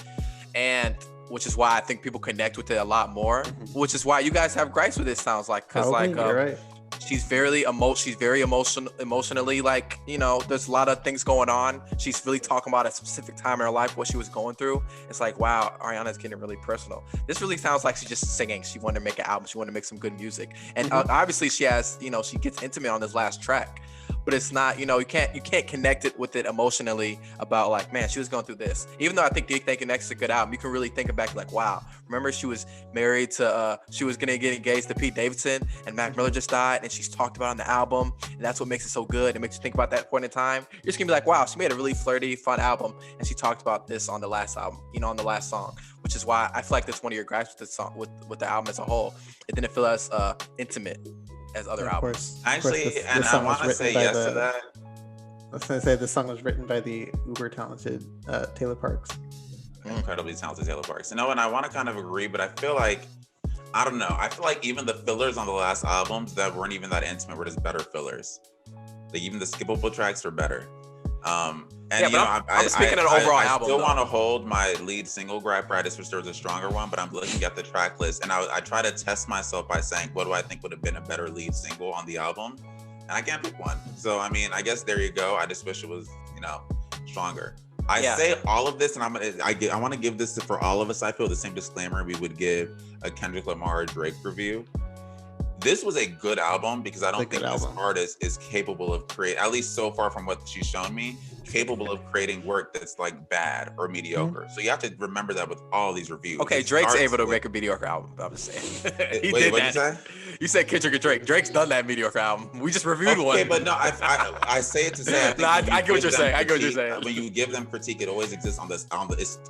and which is why I think people connect with it a lot more. Which is why you guys have gripes with it. Sounds like because like you're right. she's very emotionally like, you know, there's a lot of things going on. She's really talking about a specific time in her life, what she was going through. It's like, wow, Ariana's getting really personal. This really sounds like she's just singing. She wanted to make an album. She wanted to make some good music. And obviously she has, you know, she gets intimate on this last track, but it's not, you know, you can't connect it with it emotionally about like, man, she was going through this. Even though I think Thank You Next is a good album, you can really think back like, wow, remember she was married to, she was going to get engaged to Pete Davidson and Mac Miller just died, and she's talked about on the album, and that's what makes it so good. It makes you think about that point in time. You're just gonna be like, wow, she made a really flirty, fun album, and she talked about this on the last album, you know, on the last song, which is why I feel like that's one of your gripes with the song, with the album as a whole. It didn't feel as intimate as other albums. Actually, and I want to say yes to that. I was gonna say this song was written by the uber talented Taylor Parks. Incredibly talented Taylor Parks. You know, and I want to kind of agree, but I feel like, I don't know. I feel like even the fillers on the last albums that weren't even that intimate were just better fillers. Like even the skippable tracks were better. And yeah, you know, I'm speaking of the overall album. I still want to hold my lead single gripe. I just wish there was a stronger one, but I'm looking at the track list and I try to test myself by saying, what do I think would have been a better lead single on the album? And I can't pick one. So I mean, I guess there you go. I just wish it was, you know, stronger. I say all of this, and I want to give this for all of us. I feel the same disclaimer we would give a Kendrick Lamar or Drake review. This was a good album because I don't think this artist is capable of at least so far from what she's shown me, capable of creating work that's like bad or mediocre. So you have to remember that with all these reviews. Okay, Drake's able to make a mediocre album. I'm just saying. He Wait, did what'd that. you say? You said Kendrick and Drake. Drake's done that mediocre album. We just reviewed one. Okay, but no, I say it to say. I get what you're saying. I get what you're saying. When you give them critique, it always exists on this.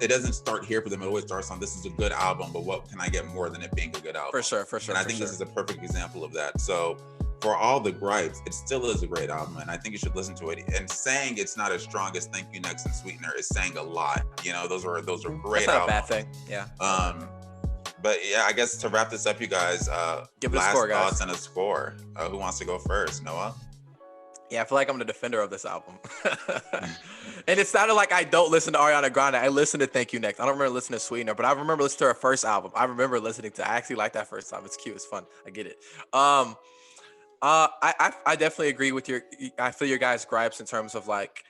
It doesn't start here for them. It always starts on, this is a good album, but what can I get more than it being a good album? For sure. And I think this is a perfect example of that. So for all the gripes, it still is a great album, and I think you should listen to it. And saying it's not as strong as Thank You Next and Sweetener is saying a lot. You know, those are great That's not albums. a bad thing. Yeah. But yeah, I guess to wrap this up, you guys, give it a last score, guys. thoughts and a score. Who wants to go first? Noah? Yeah, I feel like I'm the defender of this album. And it sounded like I don't listen to Ariana Grande. I listen to Thank You Next. I don't remember listening to Sweetener, but I remember listening to her first album. I remember listening to, I actually like that first album. It's cute. It's fun. I get it. I definitely agree with I feel your guys' gripes in terms of like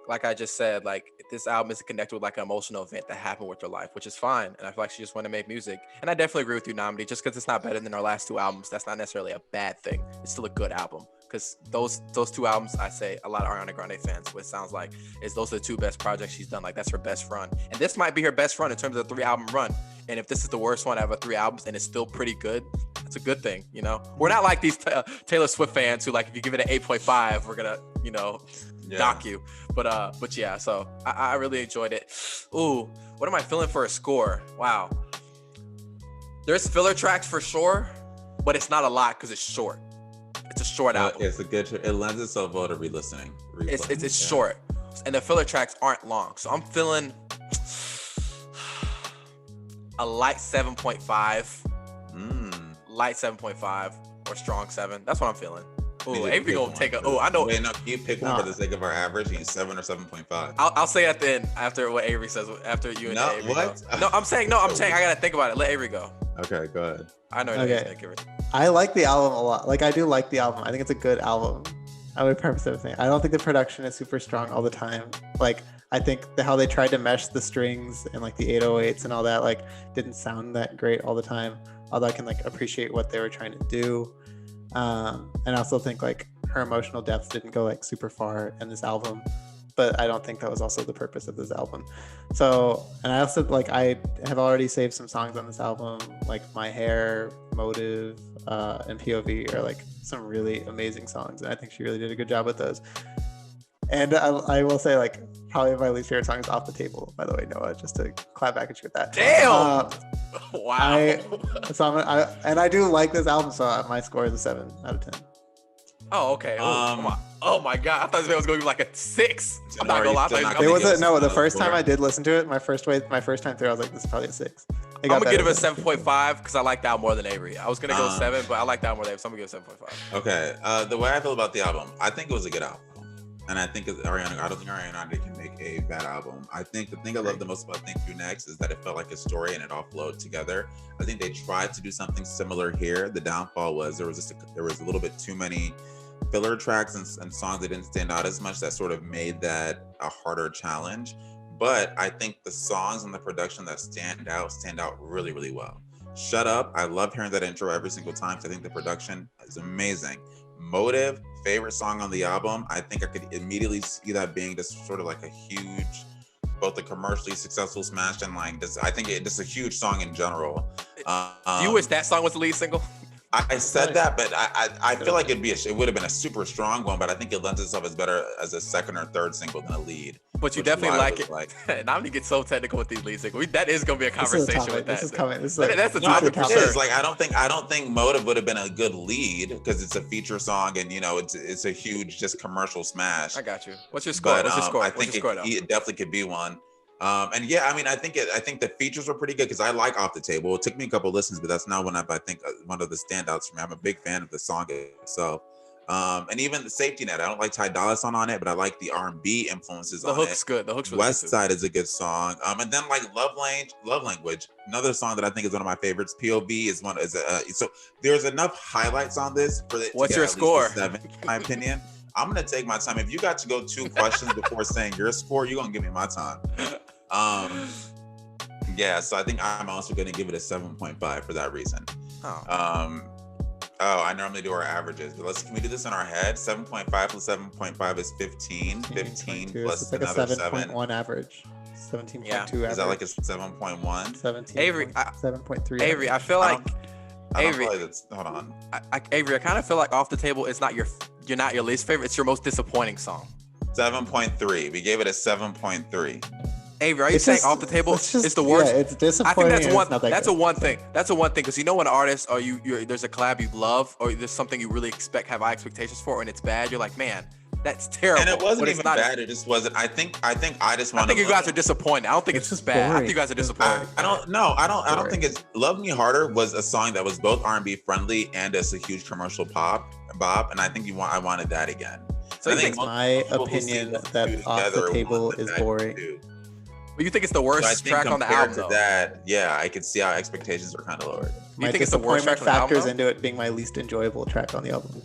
I just said, like this album is connected with like an emotional event that happened with her life, which is fine. And I feel like she just want to make music. And I definitely agree with you, Nnamdi. Just because it's not better than our last two albums, that's not necessarily a bad thing. It's still a good album. Because those two albums, I say a lot of Ariana Grande fans, what it sounds like is those are the two best projects she's done. Like that's her best run. And this might be her best run in terms of the 3-album run. And if this is the worst one out of 3 albums and it's still pretty good, it's a good thing, you know? We're not like these Taylor Swift fans who like, if you give it an 8.5, we're gonna, you know, dock you. But yeah, so I really enjoyed it. Ooh, what am I feeling for a score? Wow. There's filler tracks for sure, but it's not a lot because it's short. It's a short album. It's a good. It lends itself well to re-listening. It's short, and the filler tracks aren't long. So I'm feeling a light 7.5, light 7.5, or strong 7. That's what I'm feeling. Ooh, Avery gonna take a. Oh, I know. Wait, no, can you pick one for the sake of our average? He's 7 or 7.5. I'll say at the end after what Avery says. After you and No, Avery what? go. No, I'm saying. I gotta think about it. Let Avery go. Okay, go ahead. I know. Okay. I like the album a lot. Like I do like the album. I think it's a good album. I would preface everything. I don't think the production is super strong all the time. Like I think how they tried to mesh the strings and like the 808s and all that like didn't sound that great all the time. Although I can like appreciate what they were trying to do. And I also think like her emotional depth didn't go like super far in this album. But I don't think that was also the purpose of this album. So, and I also like, I have already saved some songs on this album, like My Hair, Motive, and POV are like some really amazing songs. And I think she really did a good job with those. And I will say like, probably my least favorite song is Off the Table, by the way, Noah, just to clap back at you with that. Damn! Wow. I do like this album, so my score is a 7 out of 10. Oh, okay. Oh my God! I thought this was going to be like a 6. I'm not gonna lie. The first time I did listen to it, my first time through, I was like, this is probably a 6. I'm gonna give it a 7.5 because I like that more than Avery. I was gonna go 7, but I like that more than Avery, so I'm gonna give it 7.5. Okay. The way I feel about the album, I think it was a good album, and I think I don't think Ariana can make a bad album. I think the thing I love the most about Thank You Next is that it felt like a story and it all flowed together. I think they tried to do something similar here. The downfall was there was a little bit too many filler tracks and songs that didn't stand out as much that sort of made that a harder challenge. But I think the songs and the production that stand out really, really well. Shut Up. I love hearing that intro every single time. So I think the production is amazing. Motive, favorite song on the album. I think I could immediately see that being just sort of like a huge, both a commercially successful smash and like this. I think it's a huge song in general. Do you wish that song was the lead single? I said that, but I feel like it would have been a super strong one, but I think it lends itself as better as a second or third single than a lead. But you definitely like it. And I'm gonna get so technical with these lead singles. That is gonna be a conversation with that. This is coming. That's the topic for sure. Like I don't think Motive would have been a good lead because it's a feature song and you know it's a huge just commercial smash. I got you. What's your score? I think it definitely could be one. And yeah, I mean, I think the features were pretty good because I like Off the Table. It took me a couple listens, but that's not one I think one of the standouts for me. I'm a big fan of the song itself. And even the Safety Net. I don't like Ty Dolla $ign on it, but I like the R&B influences on it. The hook's good. The hook's really West good. Side is a good song. And then like Love Language, another song that I think is one of my favorites. POV is so there's enough highlights on this for it. What's your score? 7, in my opinion. I'm gonna take my time. If you got to go 2 questions before saying your score, you're gonna give me my time. Yeah, so I think I'm also gonna give it a 7.5 for that reason. Oh, I normally do our averages, but can we do this in our head? 7.5 plus 7.5 is 15. 15 plus it's like another a 7.1 average. 17.2 average. Is that like a 7.1? 17. Avery, 7.3. Avery, I feel like Avery. Hold on. Avery, I kind of feel like Off the Table is not you're not your least favorite. It's your most disappointing song. 7.3. We gave it a 7.3. Avery, are you saying Off the Table is the worst? Yeah, it's disappointing. I think that's one. That's a one thing. That's a one thing because you know when an artist or there's a collab you love or there's something you really have high expectations for and it's bad. You're like, man, that's terrible. And it wasn't even bad. It just wasn't. I think I just want. I think you guys are disappointed. I don't think it's just bad. boring. I think you guys are disappointed. I don't think it's. Love Me Harder was a song that was both R&B friendly and it's a huge commercial bop, and I think I wanted that again. So I think my opinion that Off the Table is boring. But you think it's the worst track on the album? To that, yeah, I could see how expectations are kind of lowered. You think it's the worst track on the album? Factors into it being my least enjoyable track on the album.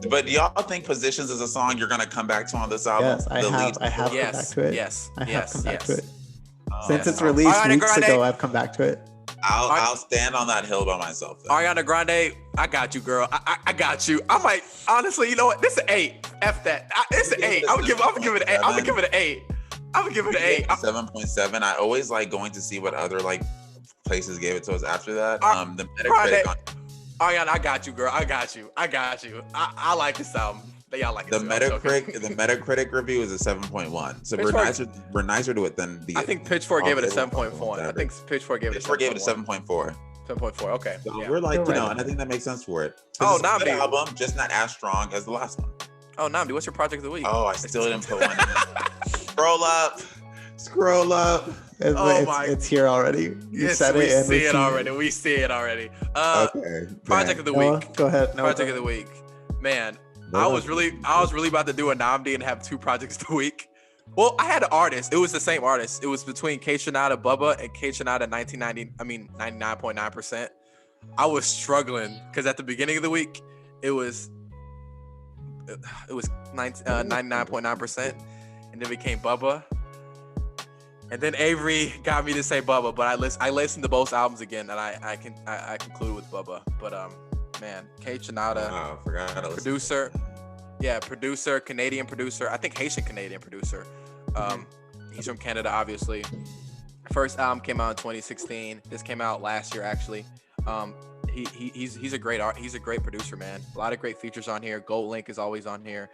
But do y'all think Positions is a song you're gonna come back to on this album? Yes, I have come back to it. Yes, I have come back to it. Oh, Since it's released weeks ago, I've come back to it. I'll stand on that hill by myself. Then. Ariana Grande, I got you, girl. I got you. I might honestly, you know what? This is an 8. F that. It's an 8. I'm gonna give it an 8. I'm gonna give it an 8. I'm gonna give it an 8. 7.7. I always like going to see what other like places gave it to us after that. The Metacritic. Ariana, I got you, girl. I got you. I like this album. Y'all like it. The Metacritic review is a 7.1. So we're nicer to it than the. I think Pitchfork gave it a 7.4. I think Pitchfork gave it a 7.4. Gave it a 7.4. 7.4. Okay. So we're like, and I think that makes sense for it. Oh, Nnamdi. Good Nnamdi. album, just not as strong as the last one. Oh, Nnamdi, what's your project of the week? Oh, I still didn't put one in. Scroll up. It's here already. You said it. We see it already. Okay. Project of the week. Go ahead. Project of the week. Man, I was really about to do a Nnamdi and have 2 projects of the week. Well, I had an artist. It was the same artist. It was between K Shanada Bubba and K Shanada 99.9%. I was struggling because at the beginning of the week, it was 99.9%, and then became Bubba. And then Avery got me to say Bubba, but I listened to both albums again, and I concluded with Bubba. But man, K Shanada, producer, Canadian producer. I think Haitian Canadian producer. He's from Canada, obviously. First album came out in 2016. This came out last year, actually. He's a great he's a great producer, man. A lot of great features on here. Gold Link is always on here.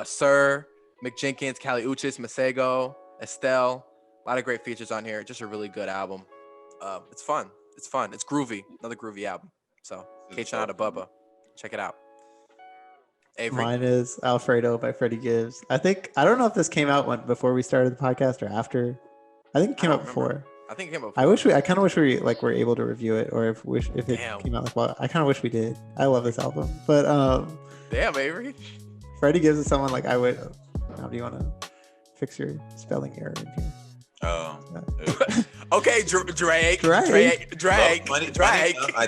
Sir, McJenkins, Cali Uchis, Masego, Estelle. A lot of great features on here. Just a really good album. It's fun. It's groovy. Another groovy album. So, K Shanada Bubba. Check it out. Avery. Mine is Alfredo by Freddie Gibbs. I don't know if this came out before we started the podcast or after. I think it came out before. I think it came out before. I kind of wish we were able to review it, or if it came out I kind of wish we did. I love this album, but damn, Avery. Freddie Gibbs is someone like I would. How do you want to fix your spelling error in here? Oh. Okay, Drake. I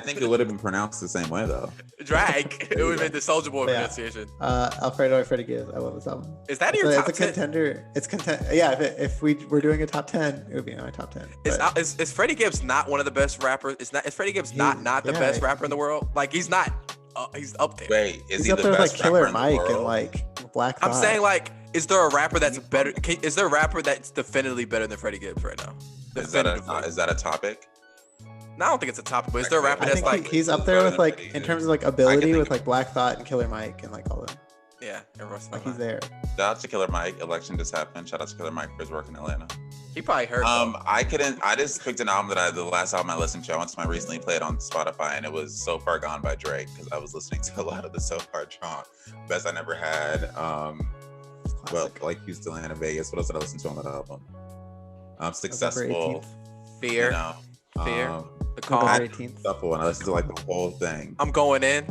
think it would have been pronounced the same way though. Drake. It would have been the Soulja Boy pronunciation. Alfredo by Freddie Gibbs. I love this album. Is that your top 10? It's a contender. It's Yeah, if we were doing a top 10, it would be in my top 10. Is Freddie Gibbs not one of the best rappers? Is Freddie Gibbs not the best rapper in the world? Like he's not. He's up there. Wait, is he's he up the there best with like Killer rapper Mike in the world? and like Black Thought? I'm saying like, is there a rapper that's better? Is there a rapper that's definitively better than Freddie Gibbs right now? Is that a topic? No, I don't think it's a topic, but is there a rapper that's like he's up there with like in terms of like ability with like Black Thought and Killer Mike and like all of them. Yeah, like he's there. Shout out to Killer Mike. Election just happened. Shout out to Killer Mike for his work in Atlanta. He probably heard. I just picked an album the last album I listened to. I went to my recently played on Spotify, and it was So Far Gone by Drake because I was listening to a lot of the So Far Gone. Best I Never Had. Well, like Houston, Atlanta, Vegas. What else did I listen to on that album? Successful. Fear. Fear. The Calm. Successful, and I listened to like the whole thing. I'm going in.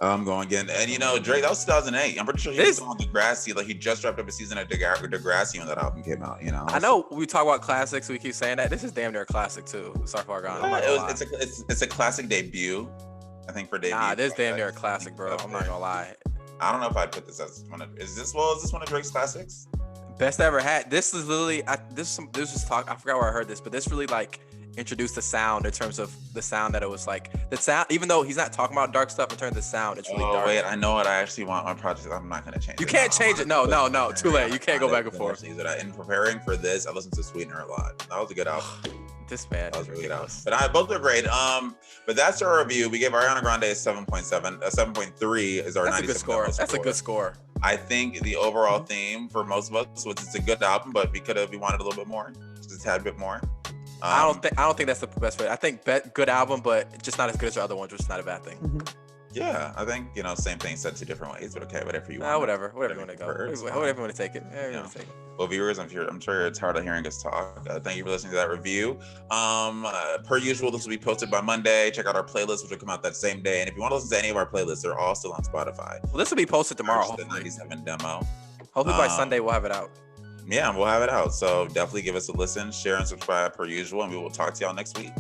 I'm going again. And Drake, that was 2008. I'm pretty sure he was on Degrassi. Like he just wrapped up a season of Degrassi when that album came out, I know we talk about classics, we keep saying that. This is damn near a classic too. So Far Gone. It's a classic debut, I think, for debut. Nah, this damn near a classic, bro. I'm not gonna lie. I don't know if I'd put this as one of is this one of Drake's classics? Best I ever had. This is literally this was talk. I forgot where I heard this, but this really like introduced the sound in terms of the sound that it was like the sound. Even though he's not talking about dark stuff in terms of the sound, it's really dark. Wait, I know what I actually want my project. I'm not gonna change it. You can't change it. No, too late. You can't go back and forth. In preparing for this, I listened to Sweetener a lot. That was a good album. This man. That was really good. But both are great. But that's our review. We gave Ariana Grande a 7.7. A 7.3 is our 97 That's a good score. That's a good score. I think the overall theme for most of us was it's a good album, but we wanted a little bit more, just a tad bit more. I don't think that's the best way. I think good album, but just not as good as the other ones, which is not a bad thing. Mhm. Yeah, I think same thing said two different ways, but okay, whatever you want. Whatever you want to go, whatever you want to take it. Well, viewers, I'm sure it's hard of hearing us talk. Thank you for listening to that review. Per usual, this will be posted by Monday. Check out our playlist, which will come out that same day. And if you want to listen to any of our playlists, they're all still on Spotify. Well, this will be posted tomorrow. The 97 demo. Hopefully by Sunday we'll have it out. Yeah, we'll have it out. So definitely give us a listen, share, and subscribe per usual, and we will talk to y'all next week.